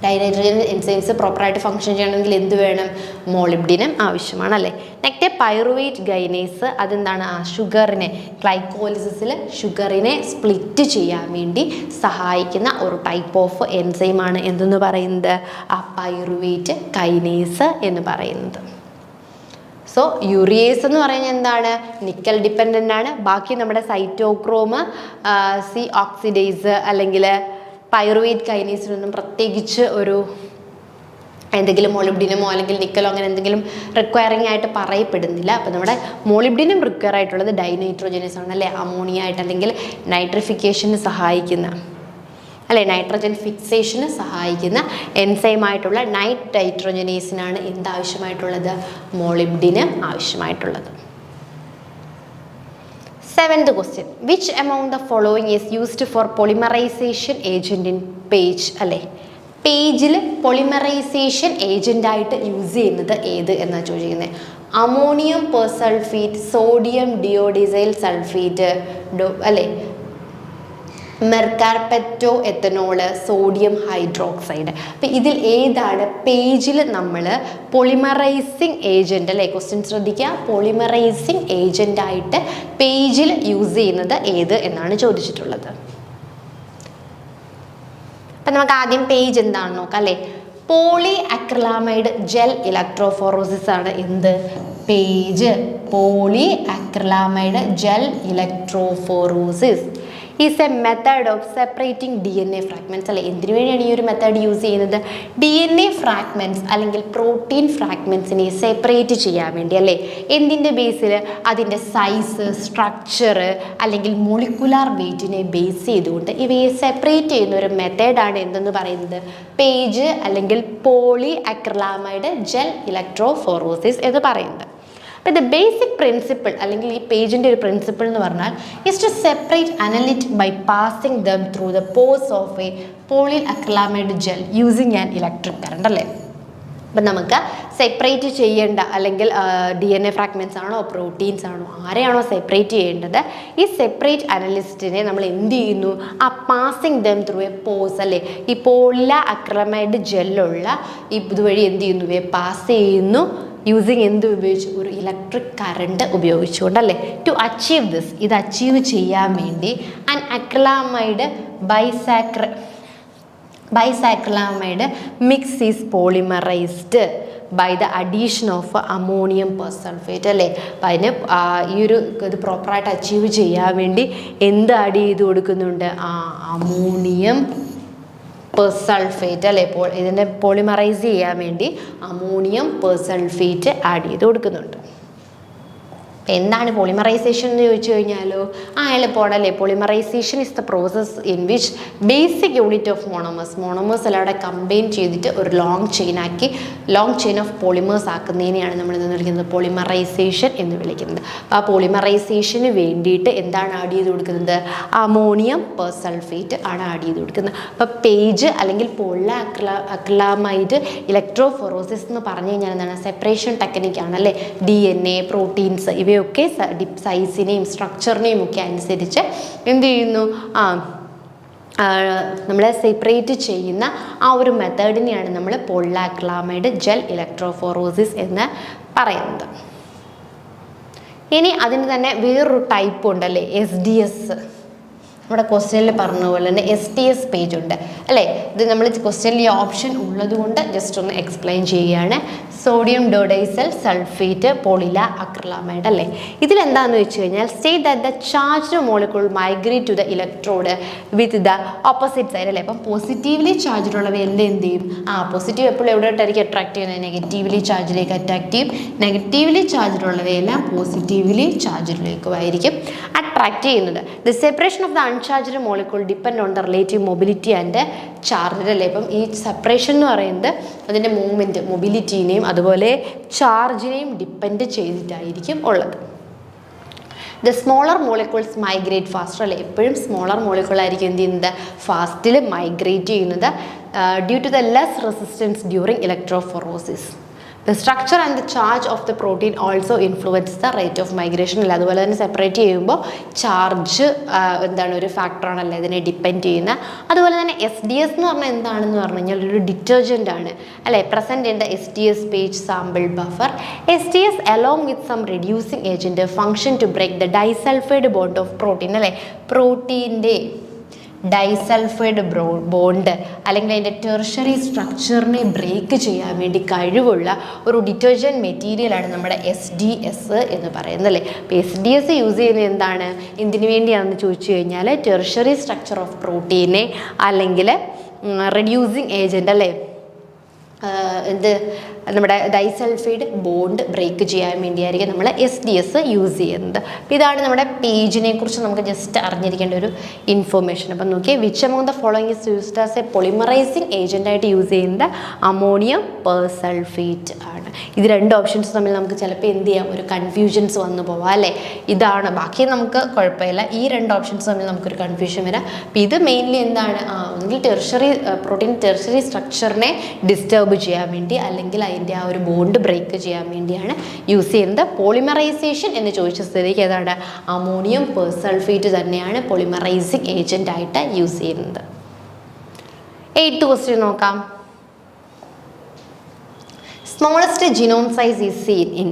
ഡൈനൈട്രോജൻ എൻസൈംസ് പ്രോപ്പറായിട്ട് ഫംഗ്ഷൻ ചെയ്യണമെങ്കിൽ എന്ത് വേണം? മോളിബ്ഡിനം ആവശ്യമാണ് അല്ലേ. നെക്സ്റ്റ് പൈറുവേറ്റ് ഗൈനേസ്, അതെന്താണ്? ഷുഗറിനെ ഗ്ലൈക്കോലിസിസിൽ ഷുഗറിനെ സ്പ്ലിറ്റ് ചെയ്യാൻ വേണ്ടി സഹായിക്കുന്ന ഒരു ടൈപ്പ് ഓഫ് എൻസൈമാണ് എന്തെന്ന് പറയുന്നത്? ആ പൈറുവേറ്റ് കൈനേസ് എന്ന് പറയുന്നത്. സോ യൂറിയേസ് എന്ന് പറയുന്നത് എന്താണ്? നിക്കൽ ഡിപ്പെൻഡൻ്റ് ആണ്. ബാക്കി നമ്മുടെ സൈറ്റോക്രോം സി ഓക്സിഡേസ് അല്ലെങ്കിൽ പൈറുവേറ്റ് കൈനേസിനൊന്നും പ്രത്യേകിച്ച് ഒരു എന്തെങ്കിലും മോളിബ്ഡിനമോ അല്ലെങ്കിൽ നിക്കലോ അങ്ങനെ എന്തെങ്കിലും റിക്വയറിംഗ് ആയിട്ട് പറയപ്പെടുന്നില്ല. അപ്പോൾ നമ്മുടെ മോളിബ്ഡിനം റിക്വയർ ആയിട്ടുള്ളത് ഡൈനൈട്രോജനേസ് ആണ് അല്ലേ. അമോണിയ ആയിട്ട് അല്ലെങ്കിൽ നൈട്രിഫിക്കേഷന് സഹായിക്കുന്ന അല്ലെ നൈട്രജൻ ഫിക്സേഷന് സഹായിക്കുന്ന എൻസൈമായിട്ടുള്ള നൈട്രൈട്രോജനേസിനാണ് എന്താവശ്യമായിട്ടുള്ളത്? മോളിബ്ഡിനം ആവശ്യമായിട്ടുള്ളത്. Seventh question. Which among the following is used for polymerization agent in page അല്ലേ. പേജിൽ പോളിമറൈസേഷൻ ഏജൻ്റ് ആയിട്ട് യൂസ് ചെയ്യുന്നത് ഏത് എന്നാണ് ചോദിക്കുന്നത്. അമോണിയം പെർസൾഫേറ്റ്, സോഡിയം ഡിയോഡിസൈൽ സൾഫേറ്റ് അല്ലേ, മെർക്കാർപെറ്റോ എത്തനോള്, സോഡിയം ഹൈഡ്രോക്സൈഡ്. അപ്പം ഇതിൽ ഏതാണ് പേജിൽ നമ്മൾ പോളിമറൈസിങ് ഏജൻറ്റ് അല്ലേ. ക്വസ്റ്റ്യൻ ശ്രദ്ധിക്കുക. പോളിമറൈസിങ് ഏജൻ്റായിട്ട് പേജിൽ യൂസ് ചെയ്യുന്നത് ഏത് എന്നാണ് ചോദിച്ചിട്ടുള്ളത്. അപ്പം നമുക്ക് ആദ്യം പേജ് എന്താണെന്ന് നോക്കാം അല്ലേ. പോളി അക്രിലാമൈഡ് ജെൽ ഇലക്ട്രോഫോറോസിസ് ആണ് എന്ത്? PAGE. Poly acrylamide gel electrophoresis is a method of separating DNA fragments അല്ലെ. എന്തിനു വേണ്ടിയാണ് ഈ ഒരു മെത്തേഡ് യൂസ് ചെയ്യുന്നത്? DNA ഫ്രാഗ്മെൻറ്റ്സ് അല്ലെങ്കിൽ പ്രോട്ടീൻ ഫ്രാഗ്മെൻറ്റ്സിനെ സെപ്പറേറ്റ് ചെയ്യാൻ വേണ്ടി അല്ലേ. എന്തിൻ്റെ ബേസിൽ? അതിൻ്റെ സൈസ്, സ്ട്രക്ചർ അല്ലെങ്കിൽ മോളിക്കുലാർ വെയ്റ്റിനെ ബേസ് ചെയ്തുകൊണ്ട് ഇവയെ സെപ്പറേറ്റ് ചെയ്യുന്ന ഒരു മെത്തേഡാണ് എന്തെന്ന് പറയുന്നത്? പേജ് അല്ലെങ്കിൽ പോളി അക്രിലാമൈഡ് ജെൽ ഇലക്ട്രോഫോറോസിസ് എന്ന് പറയുന്നത്. അപ്പോൾ ദ ബേസിക് പ്രിൻസിപ്പിൾ അല്ലെങ്കിൽ ഈ പേജിൻ്റെ ഒരു പ്രിൻസിപ്പിൾ എന്ന് പറഞ്ഞാൽ is to separate analyte by passing them through the pores of a poly acrylamide gel using an electric current അല്ലേ. അപ്പം നമുക്ക് സെപ്പറേറ്റ് ചെയ്യേണ്ട അല്ലെങ്കിൽ DNA ഫ്രാഗ്മെൻറ്റ്സ് ആണോ പ്രോട്ടീൻസ് ആണോ ആരെയാണോ സെപ്പറേറ്റ് ചെയ്യേണ്ടത്, ഈ സെപ്പറേറ്റ് അനലിസ്റ്റിനെ നമ്മൾ എന്ത് ചെയ്യുന്നു, ആ passing them through a pores അല്ലേ, ഈ പോളില അക്രമൈഡ് ജെല്ലുള്ള ഇതുവഴി എന്ത് ചെയ്യുന്നു, പാസ് ചെയ്യുന്നു. യൂസിങ് എന്ത് ഉപയോഗിച്ച്, ഒരു ഇലക്ട്രിക് കറണ്ട് ഉപയോഗിച്ചുകൊണ്ടല്ലേ. ടു അച്ചീവ് ദിസ്, ഇത് അച്ചീവ് ചെയ്യാൻ വേണ്ടി an acrylamide bisacrylamide mix is polymerised by the addition of ammonium persulfate അല്ലേ. അപ്പം അതിന് ഈ ഒരു ഇത് പ്രോപ്പറായിട്ട് അച്ചീവ് ചെയ്യാൻ വേണ്ടി എന്ത് ആഡ് ചെയ്ത് കൊടുക്കുന്നുണ്ട്, അമോണിയം പെർസൾഫേറ്റ് അല്ലേ. ഇതിനെ പോളിമറൈസ് ചെയ്യാൻ വേണ്ടി അമോണിയം പെർസൾഫേറ്റ് ആഡ് ചെയ്ത് കൊടുക്കുന്നുണ്ട്. എന്താണ് പോളിമറൈസേഷൻ എന്ന് ചോദിച്ചു കഴിഞ്ഞാലോ, എളുപ്പമാണല്ലേ. Polymerisation is the process in which basic unit of monomers എല്ലാം അവിടെ കമ്പൈൻ ചെയ്തിട്ട് ഒരു ലോങ് ചെയിൻ ഓഫ് പോളിമേഴ്സ് ആക്കുന്നതിനെയാണ് നമ്മൾ എന്ന് വിളിക്കുന്നത് പോളിമറൈസേഷൻ എന്ന് വിളിക്കുന്നത്. അപ്പോൾ ആ പോളിമറൈസേഷന് വേണ്ടിയിട്ട് എന്താണ് ആഡ് ചെയ്ത് കൊടുക്കുന്നത്, അമോണിയം പെർസൾഫേറ്റ് ആണ് ആഡ് ചെയ്ത് കൊടുക്കുന്നത്. അപ്പോൾ പേജ് അല്ലെങ്കിൽ പോളില അക്രിലാമൈഡ് ഇലക്ട്രോഫോറോസിസ് എന്ന് പറഞ്ഞു കഴിഞ്ഞാൽ എന്താണ്, സെപ്പറേഷൻ ടെക്നിക്കാണ് അല്ലേ. DNA പ്രോട്ടീൻസ് ഇവയൊക്കെ സൈസിനെയും സ്ട്രക്ചറിനെയും ഒക്കെ അനുസരിച്ച് എന്ത് ചെയ്യുന്നു, നമ്മളെ സെപ്പറേറ്റ് ചെയ്യുന്ന ആ ഒരു മെത്തേഡിനെയാണ് നമ്മൾ പോളില അക്രിലാമൈഡ് ജെൽ ഇലക്ട്രോഫോറോസിസ് എന്ന് പറയുന്നത്. ഇനി അതിന് തന്നെ വേറൊരു ടൈപ്പ് ഉണ്ടല്ലേ, SDS. നമ്മുടെ ക്വസ്റ്റ്യനിൽ പറഞ്ഞ പോലെ തന്നെ STS പേജ് ഉണ്ട് അല്ലേ. ഇത് നമ്മൾ ക്വസ്റ്റ്യനിൽ ഈ ഓപ്ഷൻ ഉള്ളത് കൊണ്ട് ജസ്റ്റ് ഒന്ന് എക്സ്പ്ലെയിൻ ചെയ്യുകയാണ്. Sodium dodecyl sulphate polyacrylamide അല്ലേ. ഇതിലെന്താണെന്ന് വെച്ച് കഴിഞ്ഞാൽ state that the charged molecule migrate to the electrode with the opposite side അല്ലേ. അപ്പം പോസിറ്റീവ്ലി ചാർജ്ഡുള്ളവയെല്ലാം എന്ത് ചെയ്യും, പോസിറ്റീവ് എപ്പോഴും എവിടെയായിട്ടായിരിക്കും അട്രാക്ട് ചെയ്യുന്നത്, നെഗറ്റീവ്ലി ചാർജിലേക്ക് അട്രാക്ട് ചെയ്യും. നെഗറ്റീവ്ലി ചാർജ്ഡുള്ളവയെല്ലാം പോസിറ്റീവ്ലി ചാർജിലേക്കുമായിരിക്കും അട്രാക്ട് ചെയ്യുന്നത്. The separation of the uncharged molecule depend on the relative mobility and charge അല്ലേ. ഇപ്പം ഈ സെപ്പറേഷൻ എന്ന് പറയുന്നത് അതിൻ്റെ മൂവ്മെൻറ്റ് മൊബിലിറ്റീനെയും അതുപോലെ ചാർജിനെയും ഡിപ്പെൻഡ് ചെയ്തിട്ടായിരിക്കും ഉള്ളത്. The smaller molecules migrate faster അല്ലേ. എപ്പോഴും സ്മോളർ മോളിക്യൂളായിരിക്കും എന്ത് ചെയ്യുന്നത്, ഫാസ്റ്റിൽ മൈഗ്രേറ്റ് ചെയ്യുന്നത് due to the less resistance during electrophoresis. The structure and the charge of the protein also influence the rate of migration അല്ല. അതുപോലെ തന്നെ സെപ്പറേറ്റ് ചെയ്യുമ്പോൾ ചാർജ് എന്താണ് ഒരു ഫാക്ടറാണല്ലേ ഇതിനെ ഡിപ്പെൻഡ് ചെയ്യുന്ന. അതുപോലെ തന്നെ SDS എന്ന് പറഞ്ഞാൽ എന്താണെന്ന് പറഞ്ഞു കഴിഞ്ഞാൽ ഒരു ഡിറ്റർജൻ്റ് ആണ് അല്ലേ. Present in the SDS page sample buffer. SDS along with some reducing agent function to break the disulphide bond of protein അല്ലേ. പ്രോട്ടീൻ്റെ ഡൈസൾഫൈഡ് ബോണ്ട് അല്ലെങ്കിൽ അതിൻ്റെ ടെർഷറി സ്ട്രക്ചറിനെ ബ്രേക്ക് ചെയ്യാൻ വേണ്ടി കഴിവുള്ള ഒരു ഡിറ്റർജൻറ്റ് മെറ്റീരിയലാണ് നമ്മുടെ SDS എന്ന് പറയുന്നത് അല്ലേ. അപ്പോൾ SDS യൂസ് ചെയ്യുന്നത് എന്താണ്, എന്തിനു വേണ്ടിയാണെന്ന് ചോദിച്ചു കഴിഞ്ഞാൽ ടെർഷറി സ്ട്രക്ചർ ഓഫ് പ്രോട്ടീനെ അല്ലെങ്കിൽ റെഡ്യൂസിങ് ഏജൻറ്റ് അല്ലേ, എന്ത് നമ്മുടെ ഡൈസൾഫൈഡ് ബോണ്ട് ബ്രേക്ക് ചെയ്യാൻ വേണ്ടിയായിരിക്കും നമ്മൾ SDS യൂസ് ചെയ്യുന്നത്. അപ്പോൾ ഇതാണ് നമ്മുടെ പേജിനെ കുറിച്ച് നമുക്ക് ജസ്റ്റ് അറിഞ്ഞിരിക്കേണ്ട ഒരു ഇൻഫോർമേഷൻ. അപ്പം നോക്കിയാൽ which among the following is used as a polymerising ഏജൻ്റായിട്ട് യൂസ് ചെയ്യുന്നത് അമോണിയം പെർസൾഫേറ്റ് ആണ്. ഇത് രണ്ട് ഓപ്ഷൻസ് തമ്മിൽ നമുക്ക് ചിലപ്പോൾ എന്ത് ചെയ്യാം, ഒരു കൺഫ്യൂഷൻസ് വന്നു പോവാം അല്ലേ. ഇതാണ്, ബാക്കി നമുക്ക് കുഴപ്പമില്ല, ഈ രണ്ട് ഓപ്ഷൻസ് തമ്മിൽ നമുക്കൊരു കൺഫ്യൂഷൻ വരാം. അപ്പോൾ ഇത് മെയിൻലി എന്താണ്, ഒന്നുകിൽ പ്രോട്ടീൻ ടെർഷറി സ്ട്രക്ചറിനെ ഡിസ്റ്റർബ് ചെയ്യാൻ വേണ്ടി അല്ലെങ്കിൽ അതിൻ്റെ ആ ഒരു ബോണ്ട് ബ്രേക്ക് ചെയ്യാൻ വേണ്ടിയാണ് യൂസ് ചെയ്യുന്നത്. പോളിമറൈസേഷൻ എന്ന് ചോദിച്ച സ്ഥിതിക്ക് ഏതാണ്, അമോണിയം പെർസൾഫേറ്റ് തന്നെയാണ് പോളിമറൈസിങ് ഏജൻ്റ് ആയിട്ട് യൂസ് ചെയ്യുന്നത്. 8th ക്വസ്റ്റ്യൻ നോക്കാം. Smallest genome size is seen in.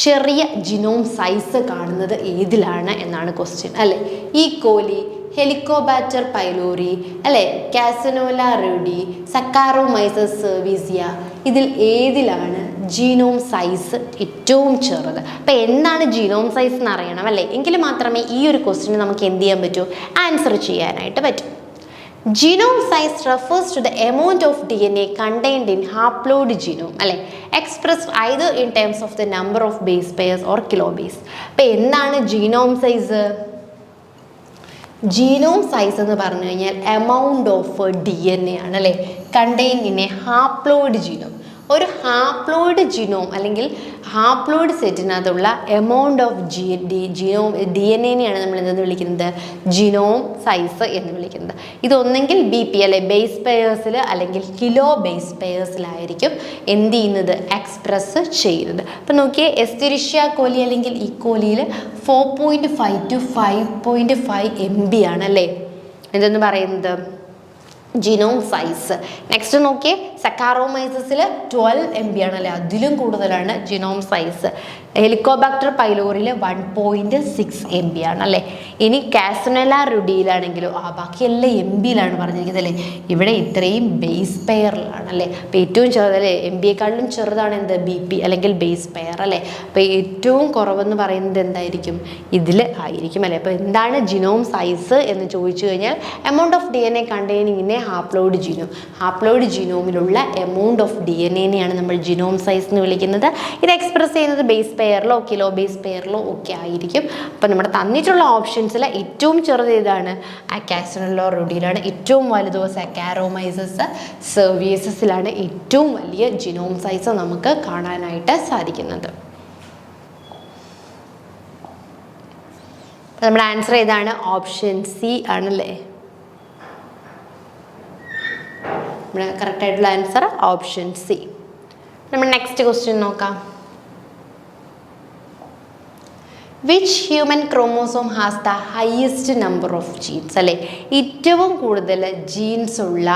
ചെറിയ ജിനോം സൈസ് കാണുന്നത് ഏതിലാണ് എന്നാണ് ക്വസ്റ്റ്യൻ അല്ലേ. ഈ കോലി, ഹെലിക്കോബാക്ടർ പൈലോറി അല്ലേ, കാസനോല റൂഡി, സക്കാറോമൈസസ് സെർവീസിയ, ഇതിൽ ഏതിലാണ് ജീനോം സൈസ് ഏറ്റവും ചെറുത്? അപ്പോൾ എന്താണ് ജീനോം സൈസ് എന്ന് അറിയണം അല്ലേ, എങ്കിൽ മാത്രമേ ഈ ഒരു ക്വസ്റ്റ്യന് നമുക്ക് എന്ത് ചെയ്യാൻ പറ്റൂ, ആൻസർ ചെയ്യാനായിട്ട് പറ്റും. Genome size refers to the amount of DNA contained in haploid genome അല്ലെ, expressed either in terms of the number of base pairs or kilobase. അപ്പോൾ എന്താണ് ജീനോം സൈസ്? ജീനോം സൈസ് എന്ന് പറഞ്ഞു കഴിഞ്ഞാൽ എമൗണ്ട് ഓഫ് DNA ആണ് അല്ലേ, contain in a haploid genome. ഒരു haploid genome അല്ലെങ്കിൽ ഹാപ്ലോയിഡ് സെറ്റിനകത്തുള്ള എമൗണ്ട് ഓഫ് DNA-നെയാണ് നമ്മൾ എന്തെന്ന് വിളിക്കുന്നത്, ജിനോം സൈസ് എന്ന് വിളിക്കുന്നത്. ഇതൊന്നെങ്കിൽ BP അല്ലെ ബേസ് പെയേഴ്സിൽ അല്ലെങ്കിൽ കിലോ ബേസ് പെയേഴ്സിലായിരിക്കും എന്ത് ചെയ്യുന്നത്, എക്സ്പ്രസ് ചെയ്യുന്നത്. അപ്പം നോക്കിയേ, എസ്ചെറിഷ്യ കോലി അല്ലെങ്കിൽ ഈ കോലിയിൽ 4.5 to 5.5 MB ആണ് അല്ലേ എന്തെന്ന് പറയുന്നത്, ജിനോം സൈസ്. നെക്സ്റ്റ് നോക്കിയേ, സക്കാറോമൈസസിൽ 12 MB ആണല്ലേ, അതിലും കൂടുതലാണ് ജിനോം സൈസ്. ഹെലിക്കോബാക്ടർ പൈലോറിയിൽ 1.6 MB ആണല്ലേ. ഇനി കാസനല റുഡിയിലാണെങ്കിലോ ബാക്കിയെല്ലാം MB-യിലാണ് പറഞ്ഞിരിക്കുന്നത് അല്ലേ. ഇവിടെ ഇത്രയും ബേസ് പെയറിലാണ് അല്ലേ. അപ്പോൾ ഏറ്റവും ചെറുതല്ലേ, MB-യെക്കാളിലും ചെറുതാണ് എന്ത്, BP അല്ലെങ്കിൽ ബേസ് പെയർ അല്ലേ. അപ്പോൾ ഏറ്റവും കുറവെന്ന് പറയുന്നത് എന്തായിരിക്കും, ഇതിൽ ആയിരിക്കും അല്ലേ. അപ്പോൾ എന്താണ് ജിനോം സൈസ് എന്ന് ചോദിച്ചു കഴിഞ്ഞാൽ amount of DNA containing in a haploid genome. Haploid ജീനോമിലുള്ള എമൗണ്ട് ഓഫ് DNA-നെയാണ് നമ്മൾ ജിനോം സൈസ് എന്ന് വിളിക്കുന്നത്. ഇത് എക്സ്പ്രസ് ചെയ്യുന്നത് ബേസ് പെയറിലോ കിലോ ബേസ് പെയറിലോ ഒക്കെ ആയിരിക്കും. അപ്പോൾ നമ്മുടെ തന്നിട്ടുള്ള ഓപ്ഷൻസിൽ ഏറ്റവും ചെറുത് ഏതാണ്, കാസനല റുഡിയിലാണ്. ഏറ്റവും വലുതോ സക്കാറോമൈസസ് സെർവിയസസിലാണ് ഏറ്റവും വലിയ ജിനോം സൈസ് നമുക്ക് കാണാനായിട്ട് സാധിക്കുന്നത്. നമ്മുടെ ആൻസർ ഏതാണ്, ഓപ്ഷൻ സി ആണല്ലേ. നമ്മുടെ കറക്റ്റ് ആയിട്ടുള്ള ആൻസർ ഓപ്ഷൻ സി. നമ്മൾ നെക്സ്റ്റ് ക്വസ്റ്റ്യൻ നോക്കാം. Which human chromosome has the highest number of genes അല്ലേ. ഏറ്റവും കൂടുതൽ ജീൻസ് ഉള്ള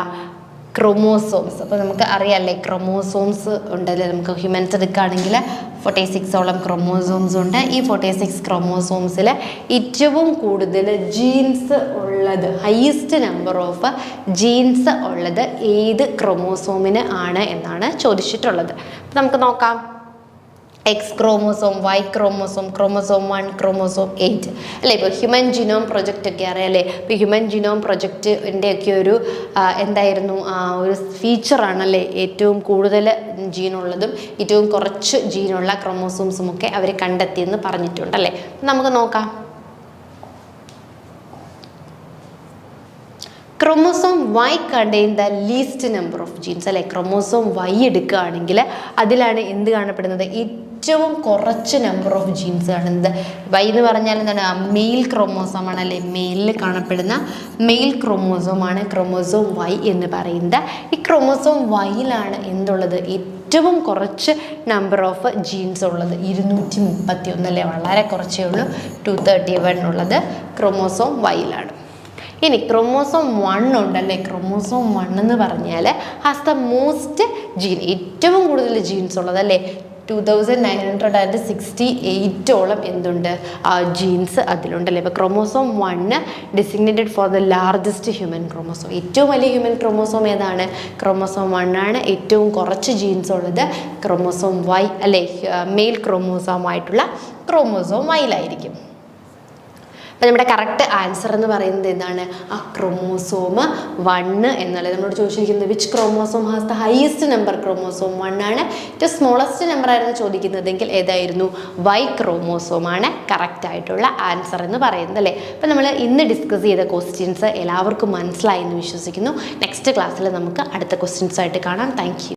ക്രോമോസോംസ്. അപ്പോൾ നമുക്ക് അറിയാമല്ലേ, ക്രോമോസോംസ് ഉണ്ടല്ലേ, നമുക്ക് ഹ്യൂമൻസ് എടുക്കുകയാണെങ്കിൽ 46ഓളം ക്രോമോസോംസ് ഉണ്ട്. ഈ 46 ക്രോമോസോംസിൽ ഏറ്റവും കൂടുതൽ ജീൻസ് ഉള്ളത്, ഹയസ്റ്റ് നമ്പർ ഓഫ് ജീൻസ് ഉള്ളത് ഏത് ക്രോമോസോമിന് ആണ് എന്നാണ് ചോദിച്ചിട്ടുള്ളത്. അപ്പോൾ നമുക്ക് നോക്കാം. X chromosome, Y chromosome, chromosome 1, chromosome 8 അല്ലേ. ഇപ്പോൾ ഹ്യൂമൻ ജിനോം പ്രൊജക്റ്റ് ഒക്കെ അറിയാമല്ലേ. ഇപ്പോൾ ഹ്യൂമൻ ജിനോം പ്രൊജക്റ്റിൻ്റെ ഒക്കെ ഒരു എന്തായിരുന്നു, ഒരു ഫീച്ചറാണല്ലേ ഏറ്റവും കൂടുതൽ ജീനുള്ളതും ഏറ്റവും കുറച്ച് ജീനുള്ള ക്രോമോസോംസും ഒക്കെ അവർ കണ്ടെത്തിയെന്ന് പറഞ്ഞിട്ടുണ്ടല്ലേ. നമുക്ക് നോക്കാം. Chromosome Y contain the least number of genes അല്ലേ. ക്രോമോസോം Y എടുക്കുകയാണെങ്കിൽ അതിലാണ് എന്ത് കാണപ്പെടുന്നത്, ഏറ്റവും കുറച്ച് നമ്പർ ഓഫ് ജീൻസ് കാണുന്നത്. Y എന്ന് പറഞ്ഞാൽ എന്താണ്, മെയിൽ ക്രോമോസോം ആണ് അല്ലേ. മെയിലിൽ കാണപ്പെടുന്ന മെയിൽ ക്രോമോസോമാണ് ക്രോമോസോം Y എന്ന് പറയുന്നത്. ഈ ക്രോമോസോം Yയിലാണ് എന്തുള്ളത്, ഏറ്റവും കുറച്ച് നമ്പർ ഓഫ് ജീൻസ് ഉള്ളത്. 231 അല്ലേ, വളരെ കുറച്ചേ ഉള്ളൂ. 231 ഉള്ളത് ക്രോമോസോം Yയിലാണ്. ഇനി ക്രോമോസോം 1 ഉണ്ടല്ലേ. ക്രോമോസോം 1 എന്ന് പറഞ്ഞാൽ ഹാസ് ദ മോസ്റ്റ് ജീൻ, ഏറ്റവും കൂടുതൽ ജീൻസ് ഉള്ളതല്ലേ. 2968ഓളം എന്തുണ്ട്, ജീൻസ് അതിലുണ്ടല്ലേ. ഇപ്പോൾ chromosome 1 designated for the largest human chromosome. ഏറ്റവും വലിയ ഹ്യൂമൻ ക്രോമോസോം ഏതാണ്, ക്രോമോസോം 1 ആണ്. ഏറ്റവും കുറച്ച് ജീൻസ് ഉള്ളത് ക്രോമോസോം Y അല്ലേ, മെയിൽ ക്രോമോസോം ആയിട്ടുള്ള ക്രോമോസോം Yയിലായിരിക്കും. അപ്പോൾ നമ്മുടെ കറക്റ്റ് ആൻസർ എന്ന് പറയുന്നത് എന്താണ്, ക്രോമോസോം 1 എന്നുള്ളത്. നമ്മളോട് ചോദിച്ചിരിക്കുന്നത് which chromosome has the highest number, chromosome 1 ആണ്. ഏറ്റവും സ്മോളസ്റ്റ് നമ്പർ ആയിരുന്നു ചോദിക്കുന്നതെങ്കിൽ ഏതായിരുന്നു, Y ക്രോമോസോം ആണ് കറക്റ്റ് ആയിട്ടുള്ള ആൻസർ എന്ന് പറയുന്നത് അല്ലേ. അപ്പോൾ നമ്മൾ ഇന്ന് ഡിസ്കസ് ചെയ്ത ക്വസ്റ്റ്യൻസ് എല്ലാവർക്കും മനസ്സിലായി എന്ന് വിശ്വസിക്കുന്നു. നെക്സ്റ്റ് ക്ലാസ്സിൽ നമുക്ക് അടുത്ത ക്വസ്റ്റ്യൻസ് ആയിട്ട് കാണാം. Thank you.